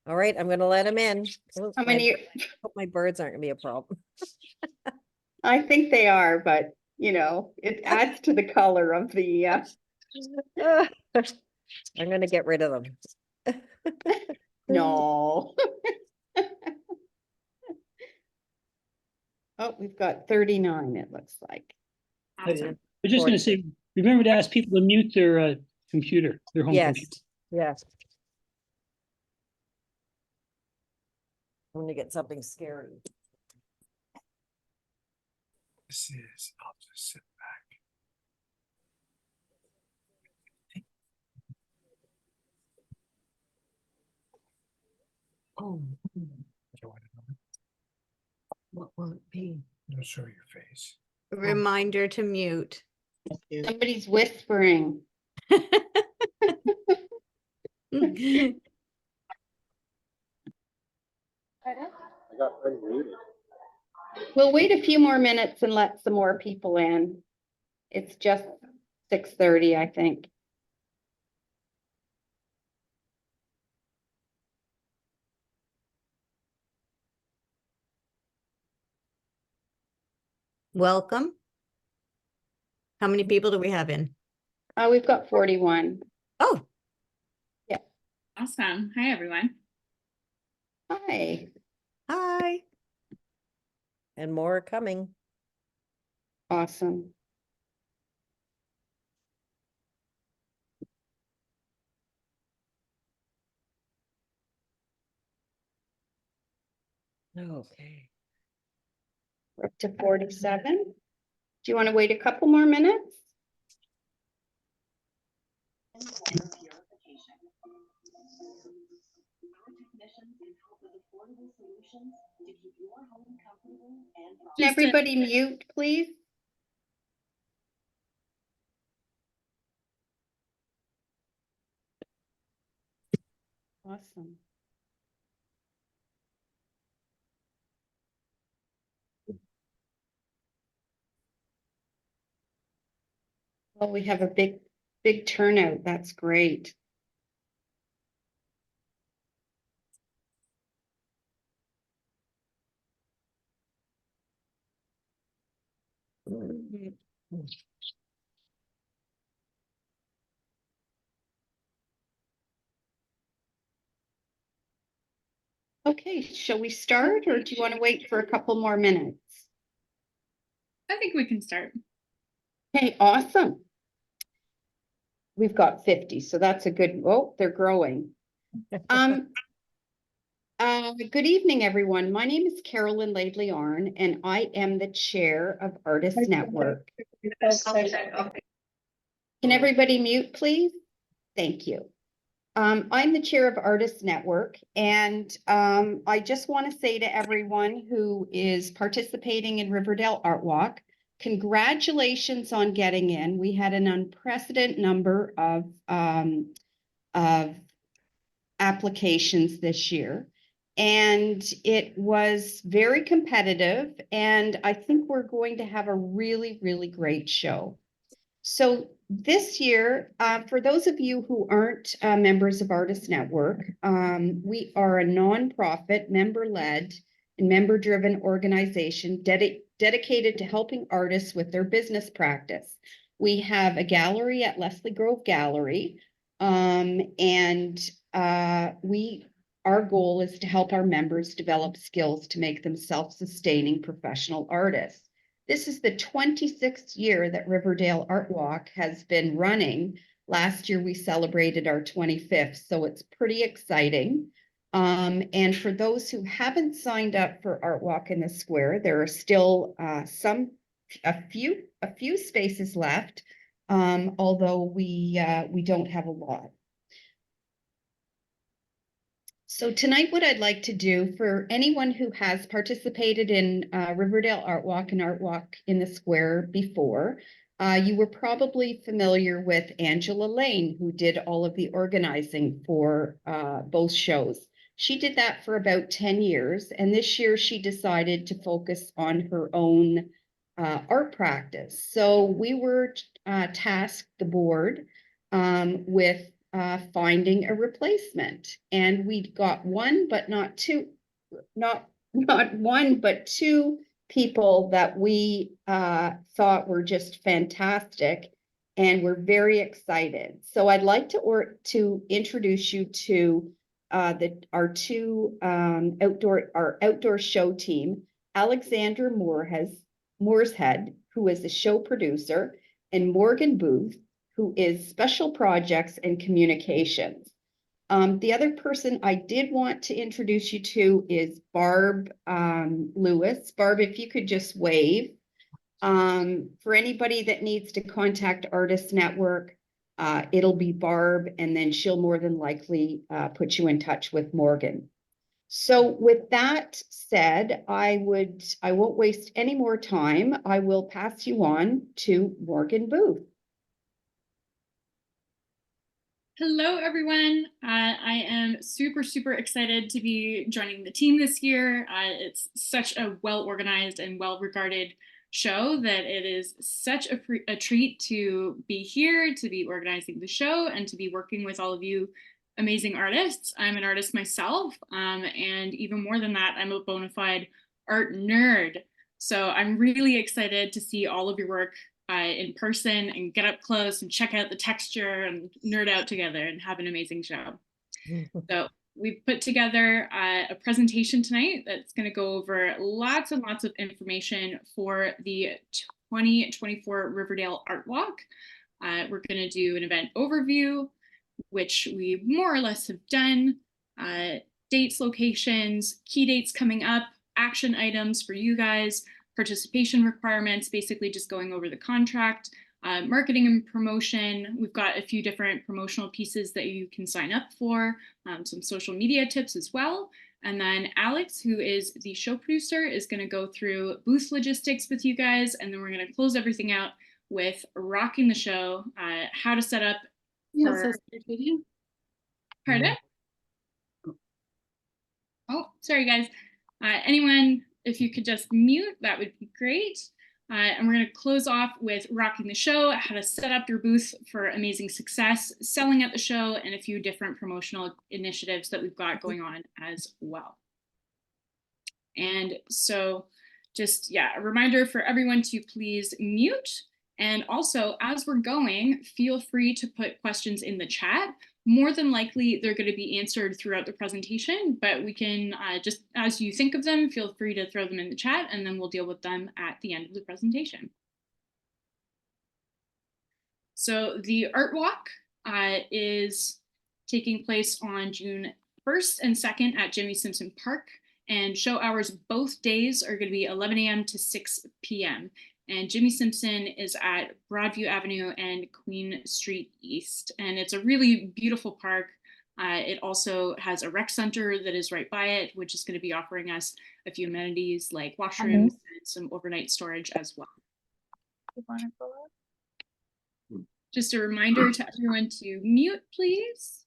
All right, I'm gonna let him in. Oops, How many? hope my birds aren't gonna be a problem. I think they are, but you know, it adds to the color of the. I'm gonna get rid of them. No. Oh, we've got 39, it looks like. I was just going to say, remember to ask people to mute their computer, their home Yes, computer. yes. I'm gonna get something scary. I'll just sit back. Oh, what will it be? Don't show your face. Reminder to mute. Somebody's whispering. I got unmuted. We'll wait a few more minutes and let some more people in. It's just 6:30, I think. Welcome. How many people do we have in? We've got 41. Oh, Awesome. Hi, everyone. Hi. hi. And more are coming. Awesome. Okay. We're up to 47. Do you want to wait a couple more minutes? Can everybody mute, please? Awesome. Well, we have a big turnout. That's great. Okay, shall we start or do you want to wait for a couple more minutes? I think we can start. Okay, awesome. We've got 50, so that's a good, oh, they're growing. Good evening, everyone. My name is Carolyn Laidley Arn, and I am the chair of Artists Network. Can everybody mute, please? Thank you. I'm the chair of Artists Network, and I just want to say to everyone who is participating in Riverdale ArtWalk, congratulations on getting in. We had an unprecedented number of applications this year, and it was very competitive, and I think we're going to have a really, really great show. So this year, for those of you who aren't members of Artists Network, we are a nonprofit, member-led, and member-driven organization dedicated to helping artists with their business practice. We have a gallery at Leslie Grove Gallery, and our goal is to help our members develop skills to make them self-sustaining professional artists. This is the 26th year that Riverdale ArtWalk has been running. Last year, we celebrated our 25th, so it's pretty exciting. And for those who haven't signed up for ArtWalk in the Square, there are still a few spaces left, although we don't have a lot. So tonight, what I'd like to do for anyone who has participated in Riverdale ArtWalk and ArtWalk in the Square before, you were probably familiar with Angela Lane, who did all of the organizing for both shows. She did that for about 10 years, and this year she decided to focus on her own art practice. So we were tasked, the board, with finding a replacement. And we got one, but not two, not one, but two people that we thought were just fantastic, and we're very excited. So I'd like to introduce you to our two outdoor show team, Alexander Mooreshead, who is the show producer, and Morgan Booth, who is special projects and communications. The other person I did want to introduce you to is Barb Lewis. Barb, if you could just wave. For anybody that needs to contact Artist Network, it'll be Barb, and then she'll more than likely put you in touch with Morgan. So with that said, I won't waste any more time. I will pass you on to Morgan Booth. Hello, everyone. I am super excited to be joining the team this year. It's such a well-organized and well-regarded show that it is such a treat to be here, to be organizing the show, and to be working with all of you amazing artists. I'm an artist myself, and even more than that, I'm a bona fide art nerd. So I'm really excited to see all of your work in person and get up close and check out the texture and nerd out together and have an amazing show. So we've put together a presentation tonight that's going to go over lots and lots of information for the 2024 Riverdale Art Walk. We're going to do an event overview, which we more or less have done, dates, locations, key dates coming up, action items for you guys, participation requirements, basically just going over the contract, marketing and promotion. We've got a few different promotional pieces that you can sign up for, some social media tips as well. And then Alex, who is the show producer, is going to go through booth logistics with you guys. And then we're going to close everything out with rocking the show, how to set up. Pardon? Oh, sorry, guys. Anyone, if you could just mute, that would be great. And we're going to close off with rocking the show, how to set up your booth for amazing success, selling at the show, and a few different promotional initiatives that we've got going on as well. And so just, yeah, a reminder for everyone to please mute. And also, as we're going, feel free to put questions in the chat. More than likely, they're going to be answered throughout the presentation, but we can just, as you think of them, feel free to throw them in the chat, and then we'll deal with them at the end of the presentation. So the Art Walk is taking place on June 1st and 2nd at Jimmy Simpson Park, and show hours both days are going to be 11 a.m. to 6 p.m. And Jimmy Simpson is at Broadview Avenue and Queen Street East. And it's a really beautiful park. It also has a rec center that is right by it, which is going to be offering us a few amenities like washrooms and some overnight storage as well. Just a reminder to everyone to mute, please.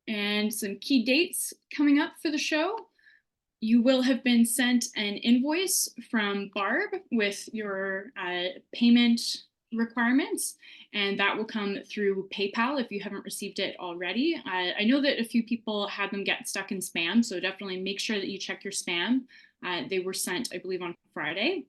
And some key dates coming up for the show. You will have been sent an invoice from Barb with your payment requirements, and that will come through PayPal if you haven't received it already. I know that a few people had them get stuck in spam, so definitely make sure that you check your spam. They were sent, I believe, on Friday,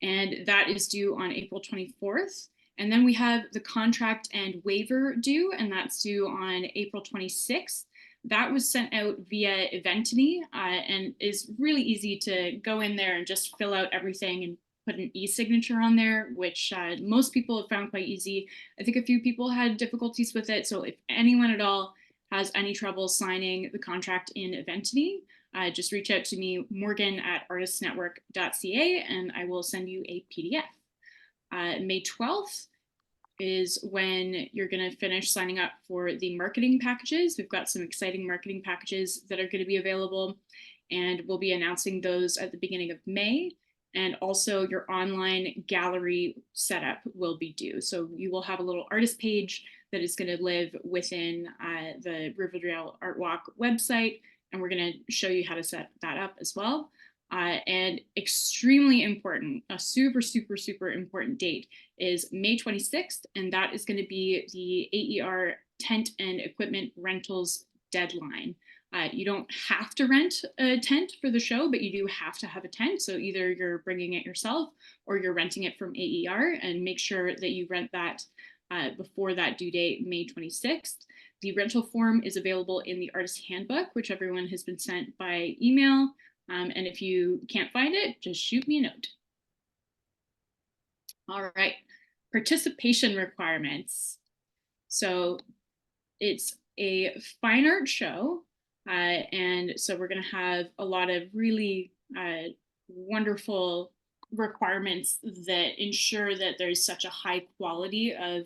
and that is due on April 24th. And then we have the contract and waiver due, and that's due on April 26th. That was sent out via Eventini and is really easy to go in there and just fill out everything and put an e-signature on there, which most people have found quite easy. I think a few people had difficulties with it. So if anyone at all has any trouble signing the contract in Eventini, just reach out to me, Morgan at artistnetwork.ca, and I will send you a PDF. May 12th is when you're going to finish signing up for the marketing packages. We've got some exciting marketing packages that are going to be available, and we'll be announcing those at the beginning of May. And also your online gallery setup will be due. So you will have a little artist page that is going to live within the Riverdale Art Walk website, and we're going to show you how to set that up as well. And extremely important, a super, super, super important date is May 26th, and that is going to be the AER tent and equipment rentals deadline. You don't have to rent a tent for the show, but you do have to have a tent. So either you're bringing it yourself or you're renting it from AER, and make sure that you rent that before that due date, May 26th. The rental form is available in the artist handbook, which everyone has been sent by email. And if you can't find it, just shoot me a note. All right, participation requirements. So it's a fine art show. And so we're going to have a lot of really wonderful requirements that ensure that there's such a high quality of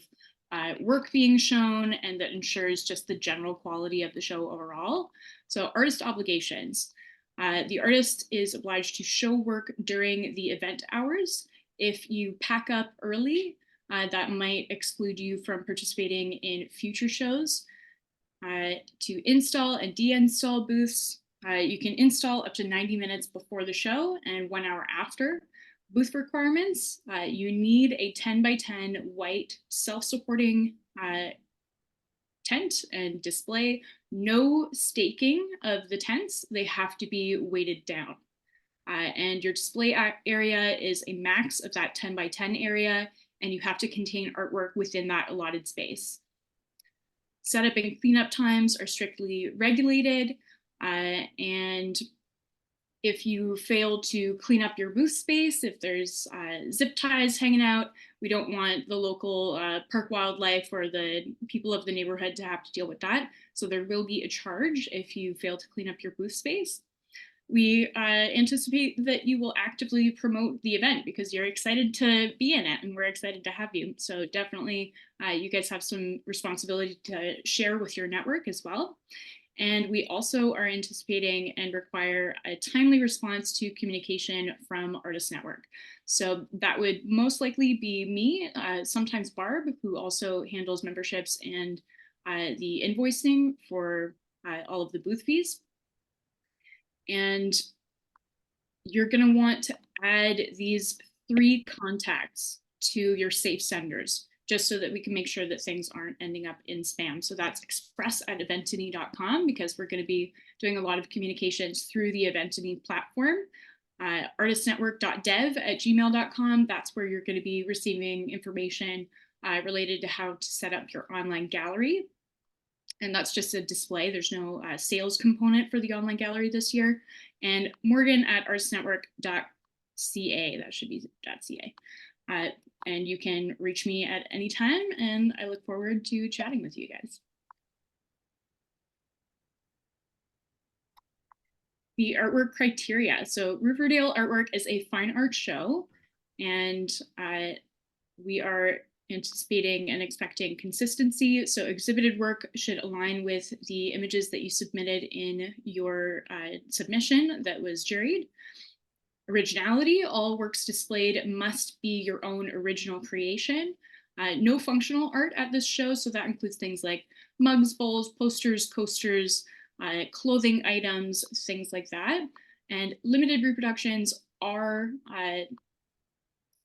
work being shown, and that ensures just the general quality of the show overall. So artist obligations. The artist is obliged to show work during the event hours. If you pack up early, that might exclude you from participating in future shows. To install and deinstall booths, you can install up to 90 minutes before the show and 1 hour after. Booth requirements, you need a 10 by 10 white self-supporting tent and display. No staking of the tents, they have to be weighted down. And your display area is a max of that 10 by 10 area, and you have to contain artwork within that allotted space. Setup and cleanup times are strictly regulated, and if you fail to clean up your booth space, if there's zip ties hanging out, we don't want the local park wildlife or the people of the neighborhood to have to deal with that. So there will be a charge if you fail to clean up your booth space. We anticipate that you will actively promote the event because you're excited to be in it, and we're excited to have you. So definitely you guys have some responsibility to share with your network as well. And we also are anticipating and require a timely response to communication from Artist Network. So that would most likely be me, sometimes Barb, who also handles memberships and the invoicing for all of the booth fees. And you're going to want to add these 3 contacts to your safe senders, just so that we can make sure that things aren't ending up in spam. So that's express@eventiny.com, because we're going to be doing a lot of communications through the Eventiny platform. artistnetwork.dev@gmail.com, that's where you're going to be receiving information related to how to set up your online gallery. And that's just a display. There's no sales component for the online gallery this year. And morgan@artistnetwork.ca, that should be .ca. And you can reach me at any time, and I look forward to chatting with you guys. The artwork criteria. So Riverdale Artwork is a fine art show, and we are anticipating and expecting consistency. So exhibited work should align with the images that you submitted in your submission that was juried. Originality, all works displayed must be your own original creation. No functional art at this show, so that includes things like mugs, bowls, posters, coasters, clothing items, things like that. And limited reproductions are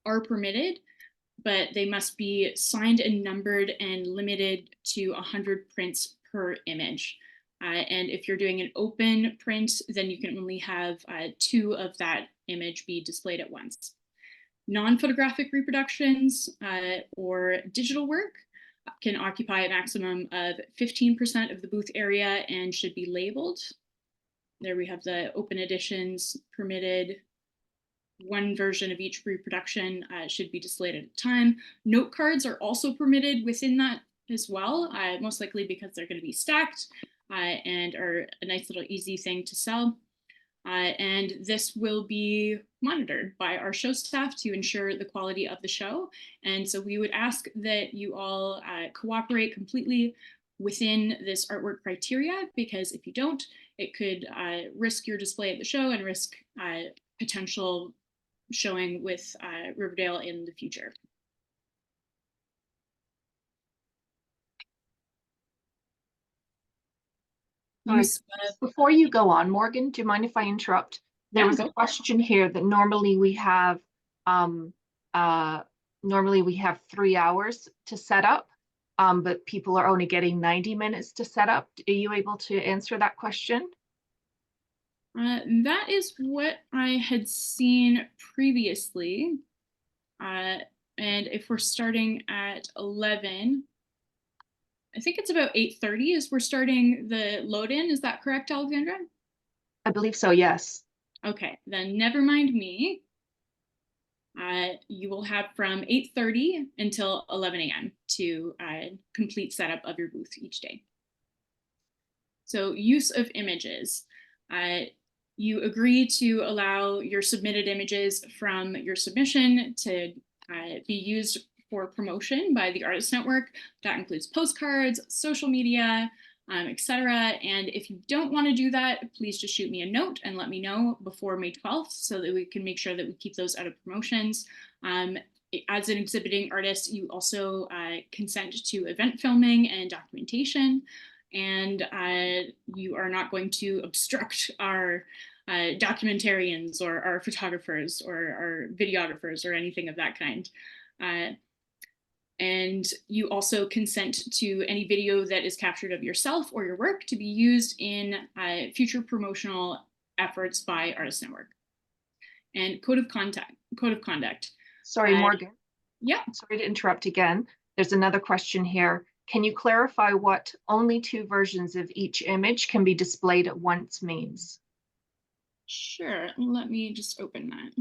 permitted, but they must be signed and numbered and limited to 100 prints per image. And if you're doing an open print, then you can only have 2 of that image be displayed at once. Non-photographic reproductions or digital work can occupy a maximum of 15% of the booth area and should be labeled. There we have the open editions permitted. 1 version of each reproduction should be displayed at a time. Note cards are also permitted within that as well, most likely because they're going to be stacked and are a nice little easy thing to sell. And this will be monitored by our show staff to ensure the quality of the show. And so we would ask that you all cooperate completely within this artwork criteria, because if you don't, it could risk your display at the show and risk potential showing with Riverdale in the future. Sorry. Before you go on, Morgan, do you mind if I interrupt? There Yeah, was go a for it. question here that normally we have, normally we have 3 hours to set up, but people are only getting 90 minutes to set up. Are you able to answer that question? That is what I had seen previously. And if we're starting at 11, I think it's about 8:30 as we're starting the load in. Is that correct, Alexandra? I believe so, yes. Okay, then never mind me. You will have from 8:30 until 11 a.m. to complete setup of your booth each day. So use of images. You agree to allow your submitted images from your submission to be used for promotion by the Artist Network. That includes postcards, social media, etc. And if you don't want to do that, please just shoot me a note and let me know before May 12th so that we can make sure that we keep those out of promotions. As an exhibiting artist, you also consent to event filming and documentation, and you are not going to obstruct our documentarians or our photographers or our videographers or anything of that kind. And you also consent to any video that is captured of yourself or your work to be used in future promotional efforts by Artist Network. And code of conduct. Sorry, Morgan. Yeah. Sorry to interrupt again. There's another question here. Can you clarify what only 2 versions of each image can be displayed at once means? Sure, let me just open that.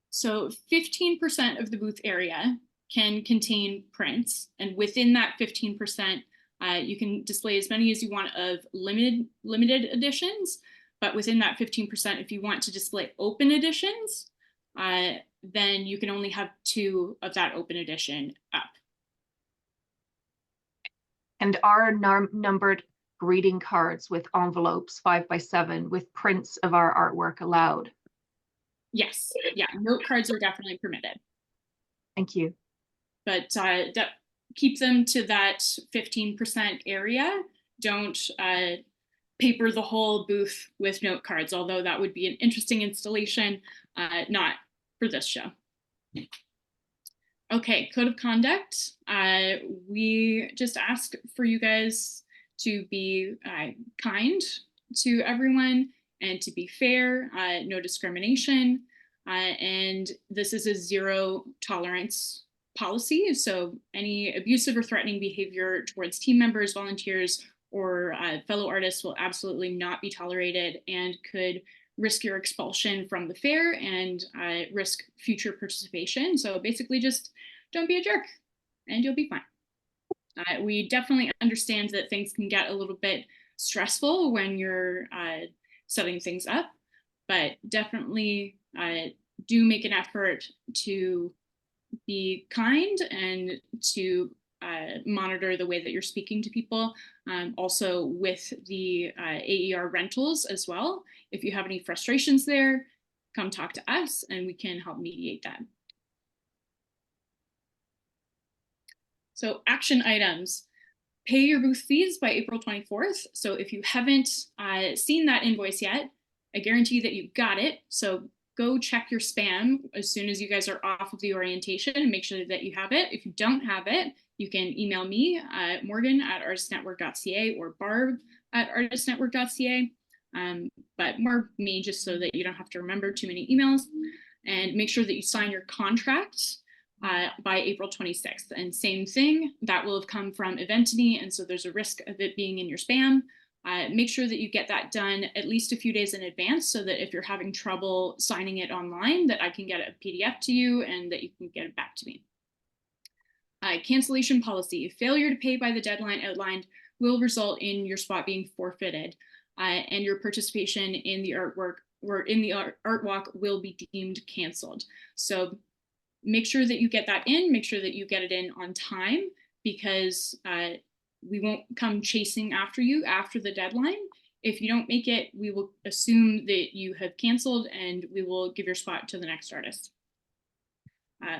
So 15% of the booth area can contain prints, and within that 15%, you can display as many as you want of limited editions. But within that 15%, if you want to display open editions, then you can only have 2 of that open edition up. And are numbered greeting cards with envelopes 5x7 with prints of our artwork allowed? Yes, yeah, note cards are definitely permitted. Thank you. But keep them to that 15% area. Don't paper the whole booth with note cards, although that would be an interesting installation, not for this show. Okay, code of conduct. We just ask for you guys to be kind to everyone and to be fair, no discrimination. And this is a 0 tolerance policy. So any abusive or threatening behavior towards team members, volunteers, or fellow artists will absolutely not be tolerated and could risk your expulsion from the fair and risk future participation. So basically just don't be a jerk and you'll be fine. We definitely understand that things can get a little bit stressful when you're setting things up, but definitely do make an effort to be kind and to monitor the way that you're speaking to people. Also with the AER rentals as well. If you have any frustrations there, come talk to us and we can help mediate that. So action items. Pay your booth fees by April 24th. So if you haven't seen that invoice yet, I guarantee that you got it. So go check your spam as soon as you guys are off of the orientation and make sure that you have it. If you don't have it, you can email me at morgan@artistnetwork.ca or barb@artistnetwork.ca. But more me just so that you don't have to remember too many emails. And make sure that you sign your contract by April 26th. And same thing, that will have come from Eventity, and so there's a risk of it being in your spam. Make sure that you get that done at least a few days in advance so that if you're having trouble signing it online, that I can get a PDF to you and that you can get it back to me. Cancellation policy. Failure to pay by the deadline outlined will result in your spot being forfeited and your participation in the artwork or in the art walk will be deemed canceled. So make sure that you get that in, make sure that you get it in on time, because we won't come chasing after you after the deadline. If you don't make it, we will assume that you have canceled and we will give your spot to the next artist.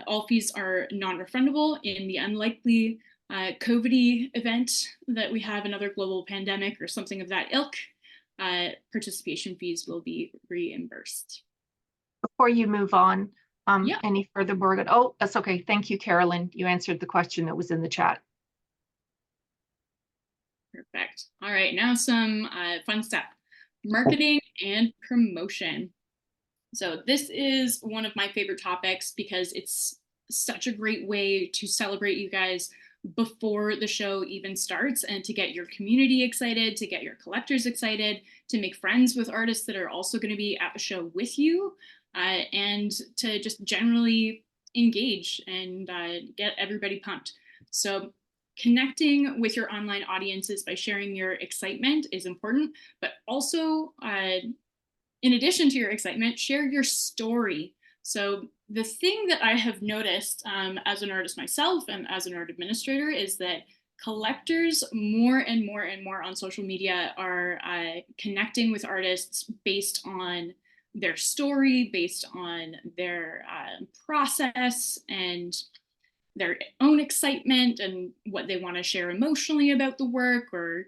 All fees are non-refundable in the unlikely COVID event that we have, another global pandemic or something of that ilk, participation fees will be reimbursed. Before you move on, Yeah. any further, Morgan? Oh, that's okay. Thank you, Carolyn. You answered the question that was in the chat. Perfect. All right, now some fun stuff. Marketing and promotion. So this is one of my favorite topics because it's such a great way to celebrate you guys before the show even starts and to get your community excited, to get your collectors excited, to make friends with artists that are also going to be at the show with you, and to just generally engage and get everybody pumped. So connecting with your online audiences by sharing your excitement is important, but also in addition to your excitement, share your story. So the thing that I have noticed as an artist myself and as an art administrator is that collectors more and more and more on social media are connecting with artists based on their story, based on their process and their own excitement and what they want to share emotionally about the work, or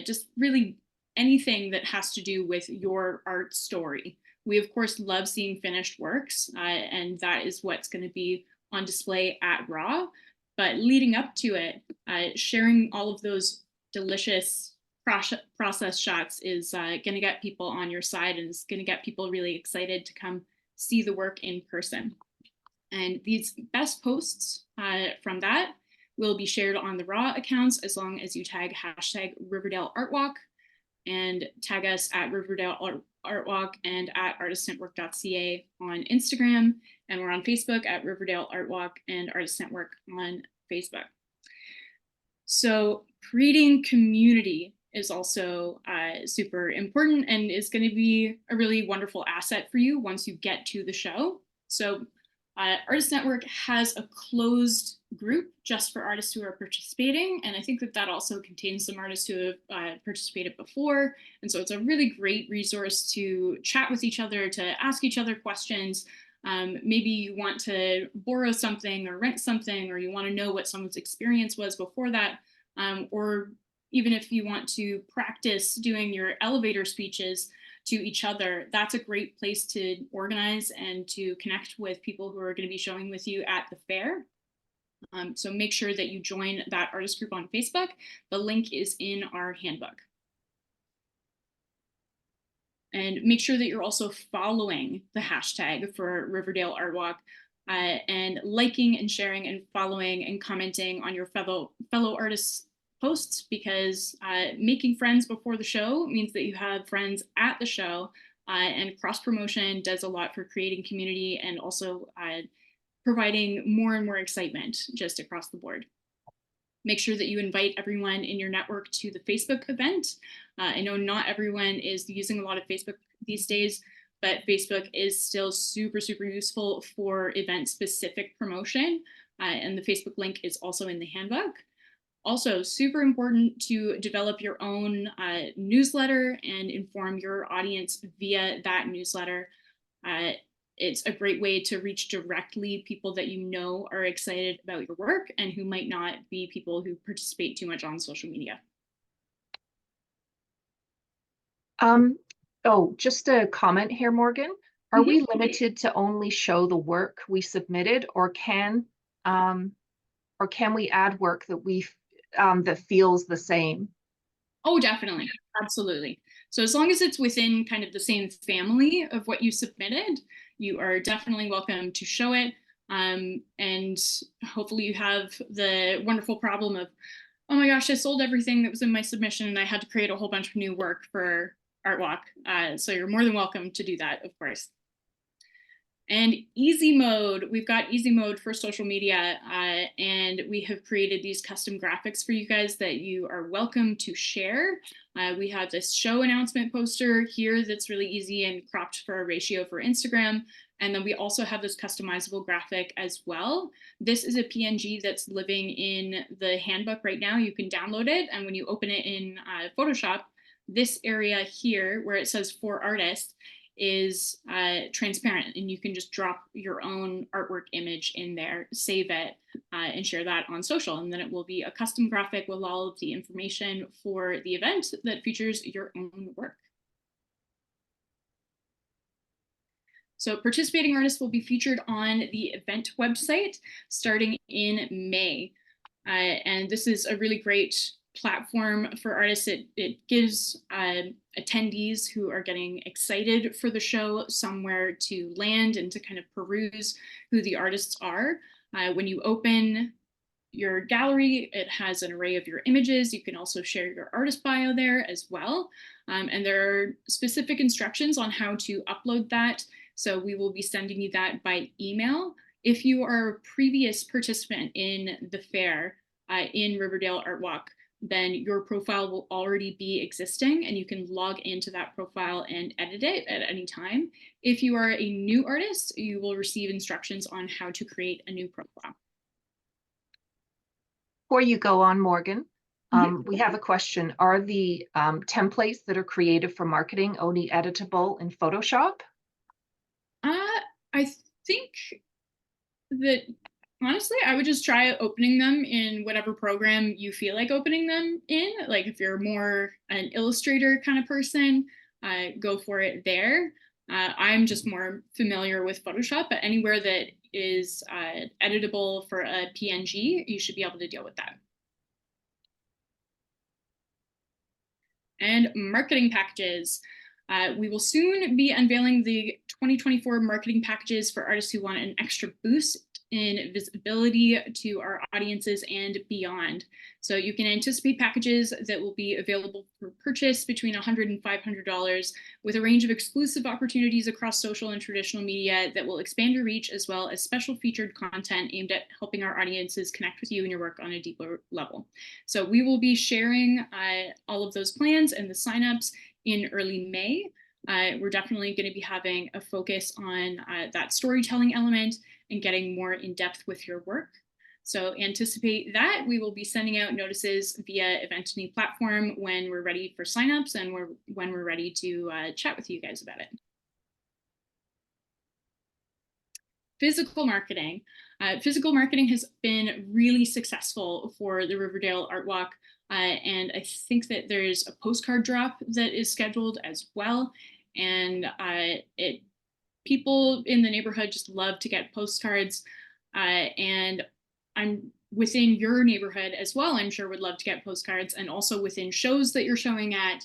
just really anything that has to do with your art story. We of course love seeing finished works, and that is what's going to be on display at Raw. But leading up to it, sharing all of those delicious process shots is going to get people on your side and is going to get people really excited to come see the work in person. And these best posts from that will be shared on the Raw accounts as long as you tag #RiverdaleArtWalk and tag us at Riverdale ArtWalk and at artistnetwork.ca on Instagram. And we're on Facebook at Riverdale ArtWalk and Artist Network on Facebook. So creating community is also super important and is going to be a really wonderful asset for you once you get to the show. So Artist Network has a closed group just for artists who are participating. And I think that that also contains some artists who have participated before. And so it's a really great resource to chat with each other, to ask each other questions. Maybe you want to borrow something or rent something, or you want to know what someone's experience was before that. Or even if you want to practice doing your elevator speeches to each other, that's a great place to organize and to connect with people who are going to be showing with you at the fair. So make sure that you join that artist group on Facebook. The link is in our handbook. And make sure that you're also following the hashtag for Riverdale ArtWalk and liking and sharing and following and commenting on your fellow artists' posts, because making friends before the show means that you have friends at the show, and cross promotion does a lot for creating community and also providing more and more excitement just across the board. Make sure that you invite everyone in your network to the Facebook event. I know not everyone is using a lot of Facebook these days, but Facebook is still super, super useful for event-specific promotion. And the Facebook link is also in the handbook. Also, super important to develop your own newsletter and inform your audience via that newsletter. It's a great way to reach directly people that you know are excited about your work and who might not be people who participate too much on social media. Oh, just a comment here, Morgan. Are we limited to only show the work we submitted, or can we add work that we that feels the same? Oh, definitely. Absolutely. So as long as it's within kind of the same family of what you submitted, you are definitely welcome to show it. And hopefully you have the wonderful problem of, oh my gosh, I sold everything that was in my submission and I had to create a whole bunch of new work for ArtWalk. So you're more than welcome to do that, of course. And easy mode, we've got easy mode for social media, and we have created these custom graphics for you guys that you are welcome to share. We have this show announcement poster here that's really easy and cropped for a ratio for Instagram. And then we also have this customizable graphic as well. This is a PNG that's living in the handbook right now. You can download it, and when you open it in Photoshop, this area here where it says for artists is transparent, and you can just drop your own artwork image in there, save it, and share that on social. And then it will be a custom graphic with all of the information for the event that features your own work. So participating artists will be featured on the event website starting in May. And this is a really great platform for artists. It gives attendees who are getting excited for the show somewhere to land and to kind of peruse who the artists are. When you open your gallery, it has an array of your images. You can also share your artist bio there as well. And there are specific instructions on how to upload that. So we will be sending you that by email. If you are a previous participant in the fair in Riverdale ArtWalk, then your profile will already be existing and you can log into that profile and edit it at any time. If you are a new artist, you will receive instructions on how to create a new profile. Before you go on, Morgan, we have a question. Are the templates that are created for marketing only editable in Photoshop? I think that honestly, I would just try opening them in whatever program you feel like opening them in. Like if you're more an Illustrator kind of person, go for it there. I'm just more familiar with Photoshop, but anywhere that is editable for a PNG, you should be able to deal with that. And marketing packages. We will soon be unveiling the 2024 marketing packages for artists who want an extra boost in visibility to our audiences and beyond. So you can anticipate packages that will be available for purchase between $100 and $500 with a range of exclusive opportunities across social and traditional media that will expand your reach, as well as special featured content aimed at helping our audiences connect with you and your work on a deeper level. So we will be sharing all of those plans and the signups in early May. We're definitely going to be having a focus on that storytelling element and getting more in depth with your work. So anticipate that. We will be sending out notices via Eventany platform when we're ready for signups and when we're ready to chat with you guys about it. Physical marketing. Physical marketing has been really successful for the Riverdale ArtWalk. And I think that there's a postcard drop that is scheduled as well. And people in the neighborhood just love to get postcards. And I'm within your neighborhood as well, I'm sure would love to get postcards, and also within shows that you're showing at,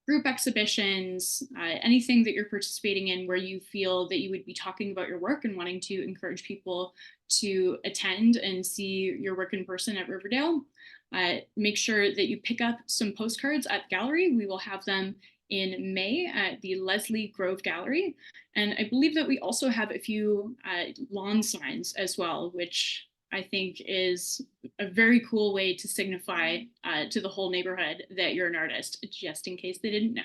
group exhibitions, anything that you're participating in where you feel that you would be talking about your work and wanting to encourage people to attend and see your work in person at Riverdale. Make sure that you pick up some postcards at the gallery. We will have them in May at the Leslie Grove Gallery. And I believe that we also have a few lawn signs as well, which I think is a very cool way to signify to the whole neighborhood that you're an artist, just in case they didn't know.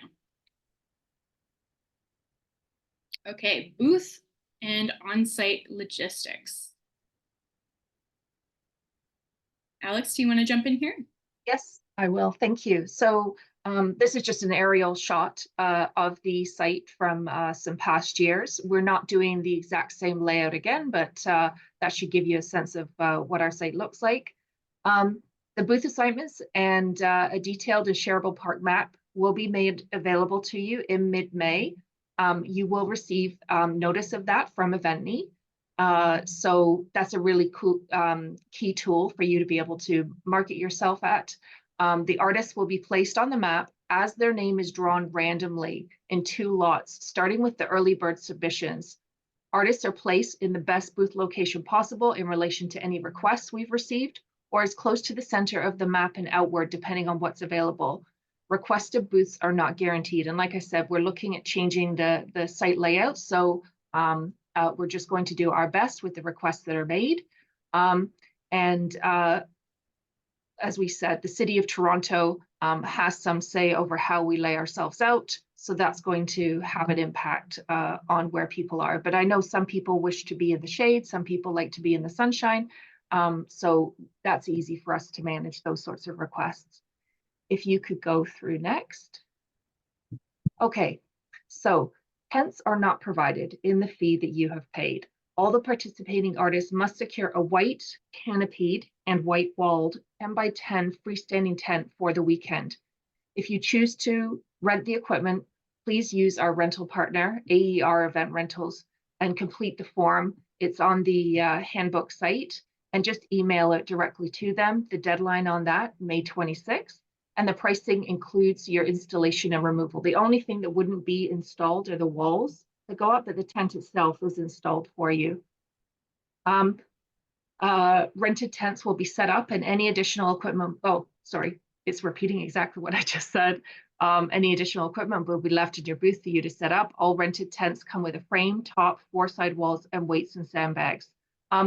Okay, booth and on-site logistics. Alex, do you want to jump in here? Yes, I will. Thank you. So this is just an aerial shot of the site from some past years. We're not doing the exact same layout again, but that should give you a sense of what our site looks like. The booth assignments and a detailed and shareable park map will be made available to you in mid-May. You will receive notice of that from Eventany. So that's a really cool key tool for you to be able to market yourself at. The artists will be placed on the map as their name is drawn randomly in 2 lots, starting with the early bird submissions. Artists are placed in the best booth location possible in relation to any requests we've received, or as close to the center of the map and outward, depending on what's available. Requested booths are not guaranteed. And like I said, we're looking at changing the site layout. So we're just going to do our best with the requests that are made. As we said, the City of Toronto has some say over how we lay ourselves out. So that's going to have an impact on where people are. But I know some people wish to be in the shade. Some people like to be in the sunshine. So that's easy for us to manage those sorts of requests. If you could go through next. Okay, so Tents are not provided in the fee that you have paid. All the participating artists must secure a white canopied and white walled 10 by 10 freestanding tent for the weekend. If you choose to rent the equipment, please use our rental partner, AER Event Rentals, and complete the form. It's on the handbook site, and just email it directly to them. The deadline on that, May 26th, and the pricing includes your installation and removal. The only thing that wouldn't be installed are the walls that go up, but the tent itself is installed for you. Rented tents will be set up, and any additional equipment, oh, sorry, it's repeating exactly what I just said. Any additional equipment will be left in your booth for you to set up. All rented tents come with a frame, top, 4 side walls, and weights and sandbags.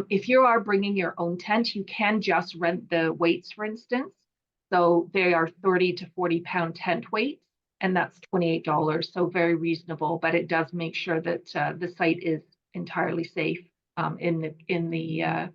If you are bringing your own tent, you can just rent the weights, for instance. So they are 30 to 40 pound tent weights, and that's $28. So very reasonable, but it does make sure that the site is entirely safe in the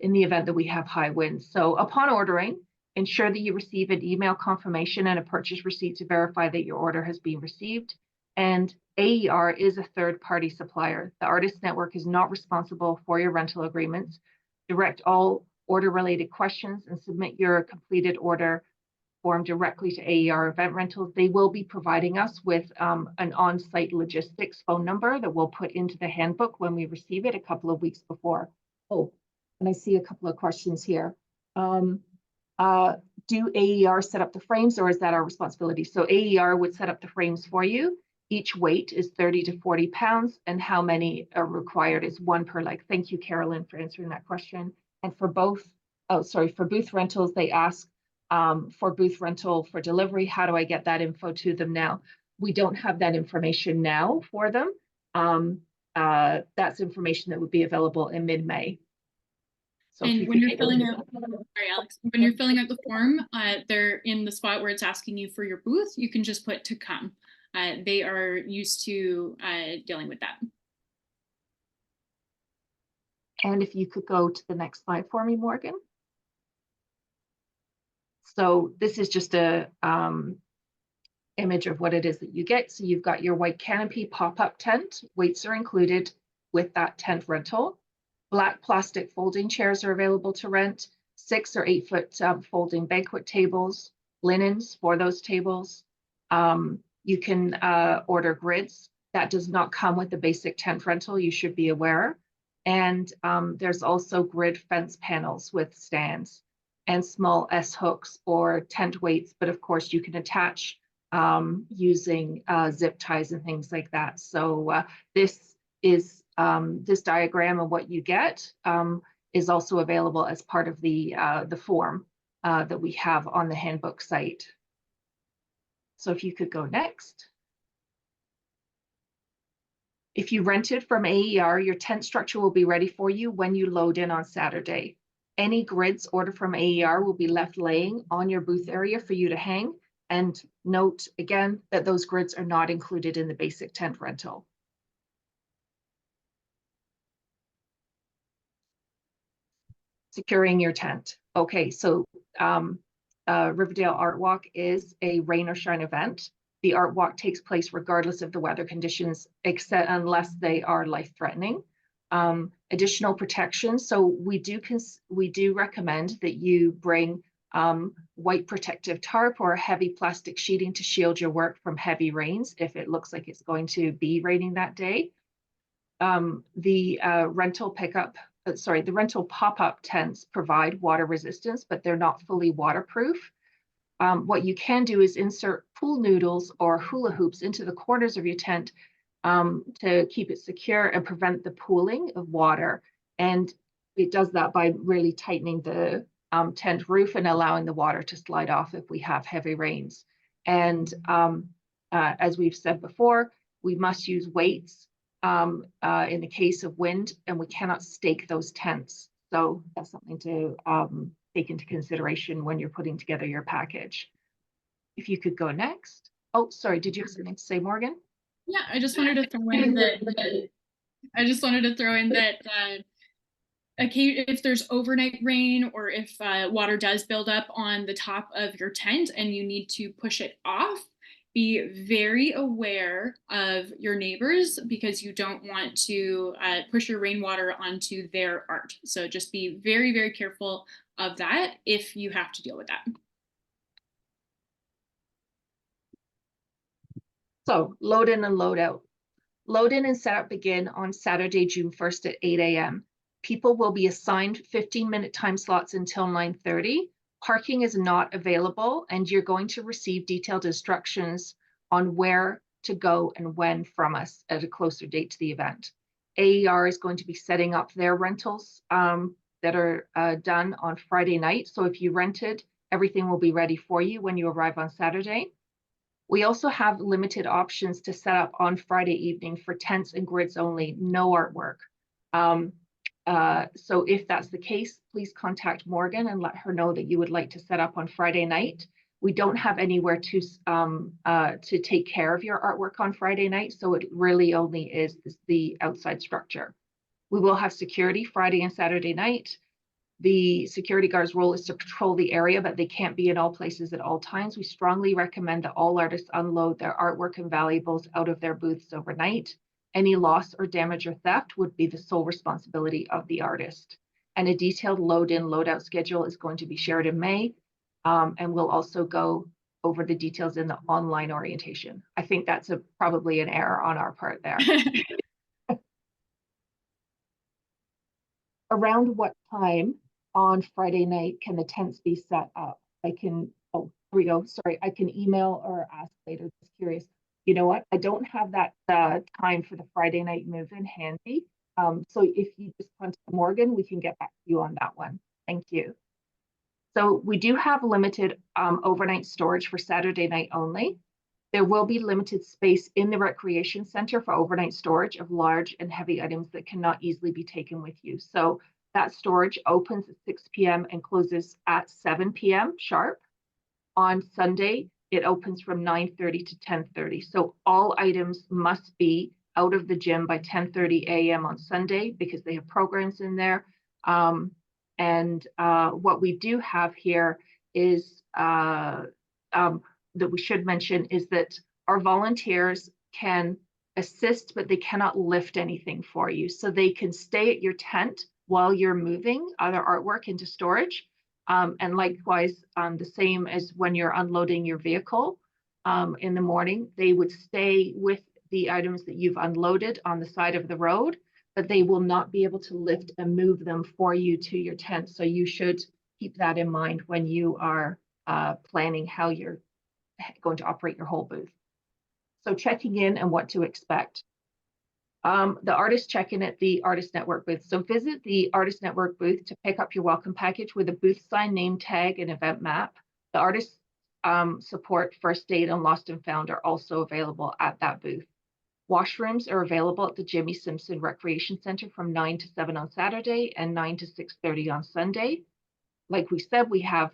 event that we have high winds. So upon ordering, ensure that you receive an email confirmation and a purchase receipt to verify that your order has been received. And AER is a third-party supplier. The Artist Network is not responsible for your rental agreements. Direct all order-related questions and submit your completed order form directly to AER Event Rentals. They will be providing us with an on-site logistics phone number that we'll put into the handbook when we receive it a couple of weeks before. Oh, and I see a couple of questions here. Do AER set up the frames, or is that our responsibility? So AER would set up the frames for you. Each weight is 30 to 40 pounds, and how many are required is 1 per leg. Thank you, Carolyn, for answering that question. And for both, for booth rentals, they ask for booth rental for delivery. How do I get that info to them now? We don't have that information now for them. That's information that would be available in mid-May. So and when you're filling out, sorry, Alex, when you're filling out the form, they're in the spot where it's asking you for your booth, you can just put to come. They are used to dealing with that. And if you could go to the next slide for me, Morgan. So this is just a image of what it is that you get. So you've got your white canopy pop-up tent. Weights are included with that tent rental. Black plastic folding chairs are available to rent. 6 or 8 foot folding banquet tables, linens for those tables. You can order grids. That does not come with the basic tent rental, you should be aware. And there's also grid fence panels with stands and small S-hooks or tent weights, but of course you can attach using zip ties and things like that. So this is this diagram of what you get is also available as part of the form that we have on the handbook site. So if you could go next. If you rented from AER, your tent structure will be ready for you when you load in on Saturday. Any grids ordered from AER will be left laying on your booth area for you to hang. And note again that those grids are not included in the basic tent rental. Securing your tent. Okay, so Riverdale ArtWalk is a rain or shine event. The ArtWalk takes place regardless of the weather conditions, except unless they are life-threatening. Additional protection. So we do recommend that you bring white protective tarp or heavy plastic sheeting to shield your work from heavy rains if it looks like it's going to be raining that day. The rental pop-up tents provide water resistance, but they're not fully waterproof. What you can do is insert pool noodles or hula hoops into the corners of your tent to keep it secure and prevent the pooling of water. And it does that by really tightening the tent roof and allowing the water to slide off if we have heavy rains. And as we've said before, we must use weights in the case of wind, and we cannot stake those tents. So that's something to take into consideration when you're putting together your package. If you could go next. Oh, sorry, did you have something to say, Morgan? Yeah, I just wanted to throw in that if there's overnight rain or if water does build up on the top of your tent and you need to push it off be very aware of your neighbors because you don't want to push your rainwater onto their art. So just be very, very careful of that if you have to deal with that. So load in and load out. Load in and setup begin on Saturday, June 1st at 8 a.m. People will be assigned 15-minute time slots until 9:30. Parking is not available, and you're going to receive detailed instructions on where to go and when from us at a closer date to the event. AER is going to be setting up their rentals that are done on Friday night. So if you rented, everything will be ready for you when you arrive on Saturday. We also have limited options to set up on Friday evening for tents and grids only, no artwork. So if that's the case, please contact Morgan and let her know that you would like to set up on Friday night. We don't have anywhere to take care of your artwork on Friday night, so it really only is the outside structure. We will have security Friday and Saturday night. The security guard's role is to patrol the area, but they can't be in all places at all times. We strongly recommend that all artists unload their artwork and valuables out of their booths overnight. Any loss or damage or theft would be the sole responsibility of the artist. And a detailed load-in, load-out schedule is going to be shared in May, and we'll also go over the details in the online orientation. I think that's probably an error on our part there. Around what time on Friday night can the tents be set up? I can, oh, here we go. Sorry, I can email or ask later. Just curious. You know what? I don't have that time for the Friday night move-in handy. So if you just contact Morgan, we can get back to you on that one. Thank you. So we do have limited overnight storage for Saturday night only. There will be limited space in the recreation center for overnight storage of large and heavy items that cannot easily be taken with you. So that storage opens at 6 p.m. and closes at 7 p.m. sharp. On Sunday, it opens from 9:30 to 10:30. So all items must be out of the gym by 10:30 a.m. on Sunday because they have programs in there. What we do have here is that we should mention is that our volunteers can assist, but they cannot lift anything for you. So they can stay at your tent while you're moving other artwork into storage. And likewise, the same as when you're unloading your vehicle in the morning, they would stay with the items that you've unloaded on the side of the road, but they will not be able to lift and move them for you to your tent. So you should keep that in mind when you are planning how you're going to operate your whole booth. So checking in and what to expect. The artist check-in at the Artist Network booth. So visit the Artist Network booth to pick up your welcome package with a booth sign, name tag, and event map. The artist support, first aid, and lost and found are also available at that booth. Washrooms are available at the Jimmy Simpson Recreation Center from 9 to 7 on Saturday and 9 to 6:30 on Sunday. Like we said, we have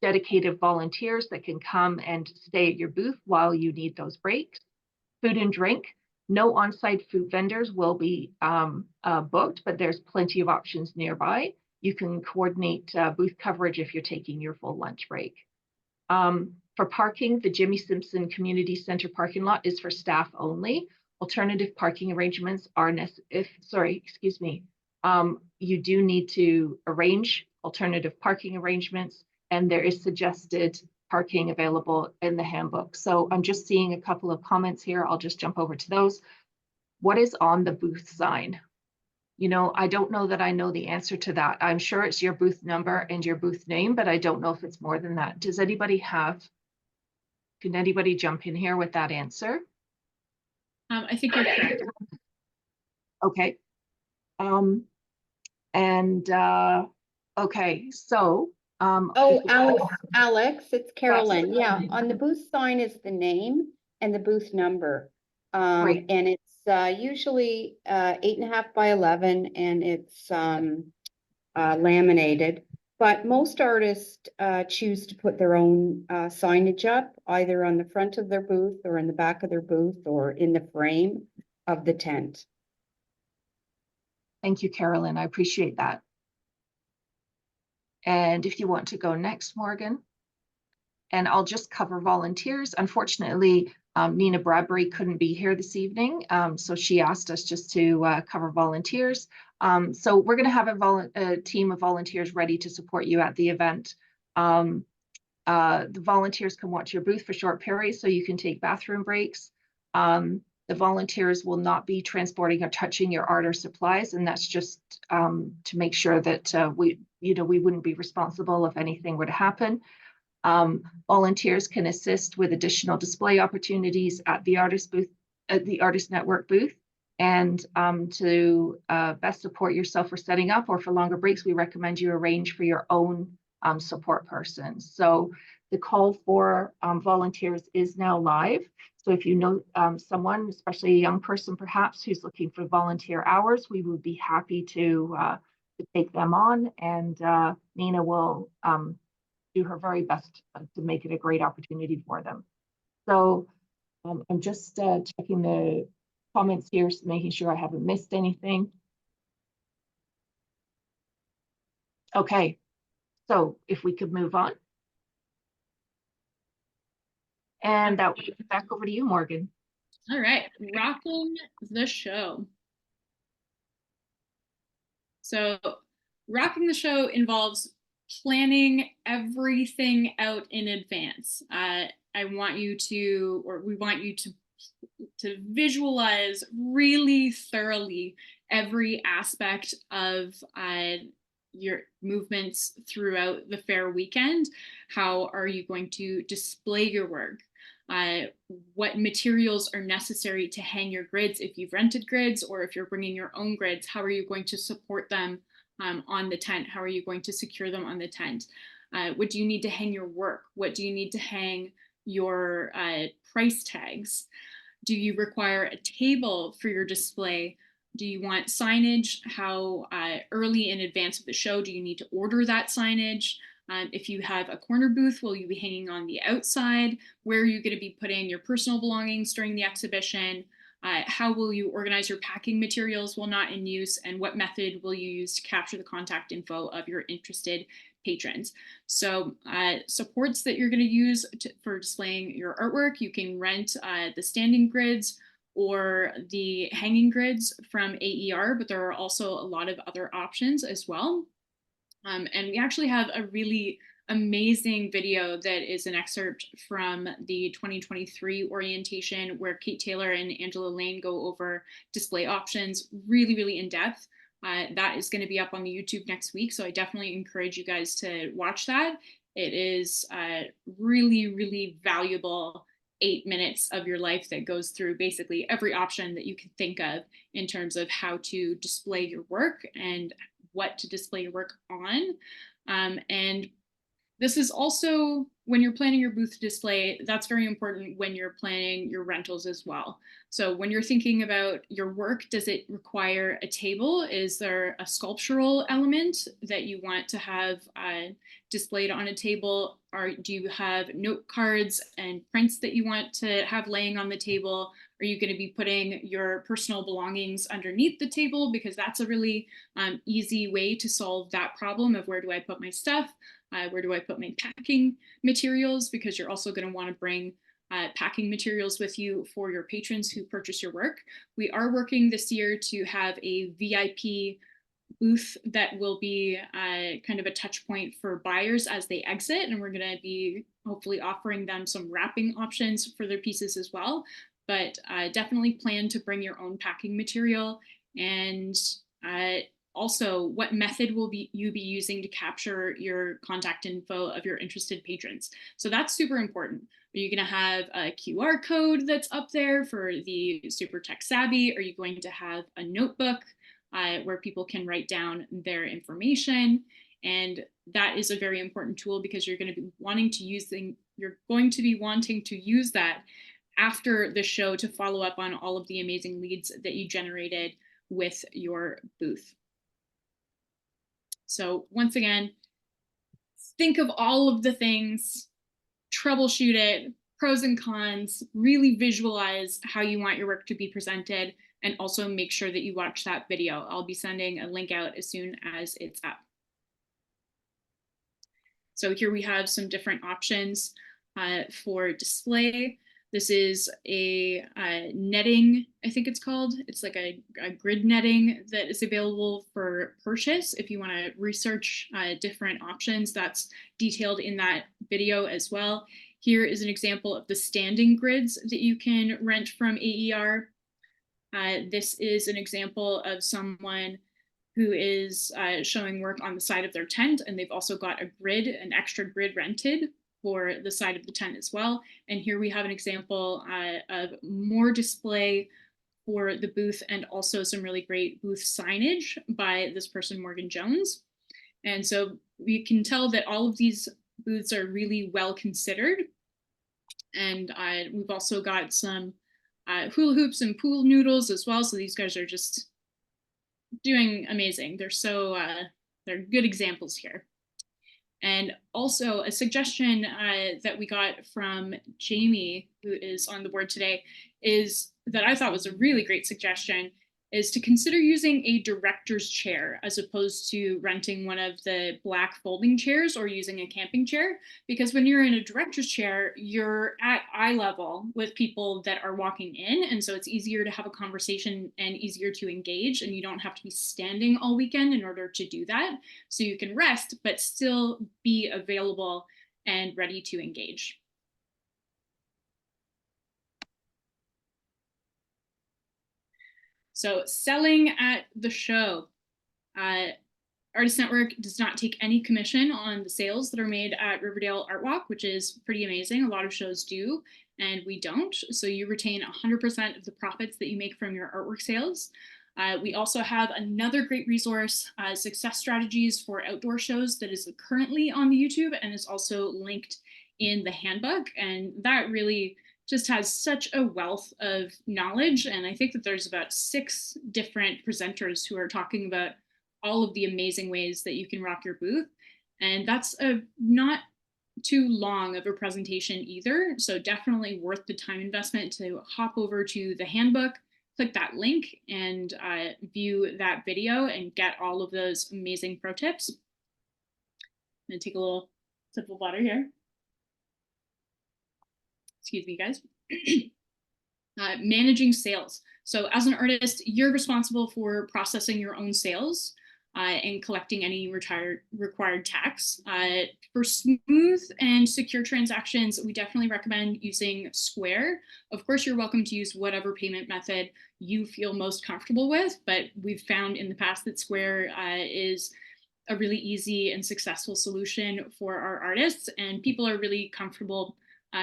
dedicated volunteers that can come and stay at your booth while you need those breaks. Food and drink. No on-site food vendors will be booked, but there's plenty of options nearby. You can coordinate booth coverage if you're taking your full lunch break. For parking, the Jimmy Simpson Community Center parking lot is for staff only. Alternative parking arrangements are you do need to arrange alternative parking arrangements, and there is suggested parking available in the handbook. So I'm just seeing a couple of comments here. I'll just jump over to those. What is on the booth sign? You know, I don't know that I know the answer to that. I'm sure it's your booth number and your booth name, but I don't know if it's more than that. Does anybody can anybody jump in here with that answer? I think you're correct. Okay. Okay, so Oh, Alex, it's Carolyn. Yeah, on the booth sign is the name and the booth number. Great. And it's usually 8.5 by 11, and it's laminated. But most artists choose to put their own signage up, either on the front of their booth or in the back of their booth or in the frame of the tent. Thank you, Carolyn. I appreciate that. And if you want to go next, Morgan. and I'll just cover volunteers. Unfortunately, Nina Bradbury couldn't be here this evening, so she asked us just to cover volunteers. So we're going to have a team of volunteers ready to support you at the event. The volunteers can watch your booth for short periods so you can take bathroom breaks. The volunteers will not be transporting or touching your art or supplies, and that's just to make sure that we wouldn't be responsible if anything were to happen. Volunteers can assist with additional display opportunities at the Artist Network booth. And to best support yourself for setting up or for longer breaks, we recommend you arrange for your own support person. So the call for volunteers is now live. So if you know someone, especially a young person perhaps, who's looking for volunteer hours, we would be happy to take them on. And Nina will do her very best to make it a great opportunity for them. So I'm just checking the comments here, making sure I haven't missed anything. Okay, so if we could move on. And that will be back over to you, Morgan. All right, rocking the show. So rocking the show involves planning everything out in advance. We want you to visualize really thoroughly every aspect of your movements throughout the fair weekend. How are you going to display your work? What materials are necessary to hang your grids if you've rented grids, or if you're bringing your own grids, how are you going to support them on the tent? How are you going to secure them on the tent? What do you need to hang your work? What do you need to hang your price tags? Do you require a table for your display? Do you want signage? How early in advance of the show do you need to order that signage? If you have a corner booth, will you be hanging on the outside? Where are you going to be putting your personal belongings during the exhibition? How will you organize your packing materials while not in use? And what method will you use to capture the contact info of your interested patrons? So supports that you're going to use for displaying your artwork, you can rent the standing grids or the hanging grids from AER, but there are also a lot of other options as well. And we actually have a really amazing video that is an excerpt from the 2023 orientation where Kate Taylor and Angela Lane go over display options really, really in depth. That is going to be up on the YouTube next week, so I definitely encourage you guys to watch that. It is really, really valuable 8 minutes of your life that goes through basically every option that you can think of in terms of how to display your work and what to display your work on. And this is also, when you're planning your booth display, that's very important when you're planning your rentals as well. So when you're thinking about your work, does it require a table? Is there a sculptural element that you want to have displayed on a table? Or do you have note cards and prints that you want to have laying on the table? Are you going to be putting your personal belongings underneath the table? Because that's a really easy way to solve that problem of where do I put my stuff? Where do I put my packing materials? Because you're also going to want to bring packing materials with you for your patrons who purchase your work. We are working this year to have a VIP booth that will be kind of a touch point for buyers as they exit, and we're going to be hopefully offering them some wrapping options for their pieces as well. But definitely plan to bring your own packing material, and also what method will you be using to capture your contact info of your interested patrons. So that's super important. Are you going to have a QR code that's up there for the super tech savvy? Are you going to have a notebook where people can write down their information? And that is a very important tool because you're going to be wanting to use that after the show to follow up on all of the amazing leads that you generated with your booth. So once again, think of all of the things, troubleshoot it, pros and cons, really visualize how you want your work to be presented, and also make sure that you watch that video. I'll be sending a link out as soon as it's up. So here we have some different options. for display. This is a netting, I think it's called. It's like a grid netting that is available for purchase. If you want to research different options, that's detailed in that video as well. Here is an example of the standing grids that you can rent from AER. This is an example of someone who is showing work on the side of their tent, and they've also got a grid, an extra grid rented for the side of the tent as well. And here we have an example of more display for the booth and also some really great booth signage by this person, Morgan Jones. And so we can tell that all of these booths are really well considered. And we've also got some hula hoops and pool noodles as well. So these guys are just doing amazing. They're good examples here. And also a suggestion that we got from Jamie, who is on the board today, is that I thought was a really great suggestion, is to consider using a director's chair as opposed to renting one of the black folding chairs or using a camping chair. Because when you're in a director's chair, you're at eye level with people that are walking in. And so it's easier to have a conversation and easier to engage. And you don't have to be standing all weekend in order to do that. So you can rest, but still be available and ready to engage. So selling at the show. Artist Network does not take any commission on the sales that are made at Riverdale ArtWalk, which is pretty amazing. A lot of shows do, and we don't. So you retain 100% of the profits that you make from your artwork sales. We also have another great resource, Success Strategies for Outdoor Shows, that is currently on the YouTube and is also linked in the handbook. And that really just has such a wealth of knowledge. And I think that there's about 6 different presenters who are talking about all of the amazing ways that you can rock your booth. And that's not too long of a presentation either. So definitely worth the time investment to hop over to the handbook, click that link and view that video and get all of those amazing pro tips. I'm gonna take a little sip of water here. Excuse me, guys. Managing sales. So as an artist, you're responsible for processing your own sales and collecting any required tax. For smooth and secure transactions, we definitely recommend using Square. Of course, you're welcome to use whatever payment method you feel most comfortable with, but we've found in the past that Square is a really easy and successful solution for our artists, and people are really comfortable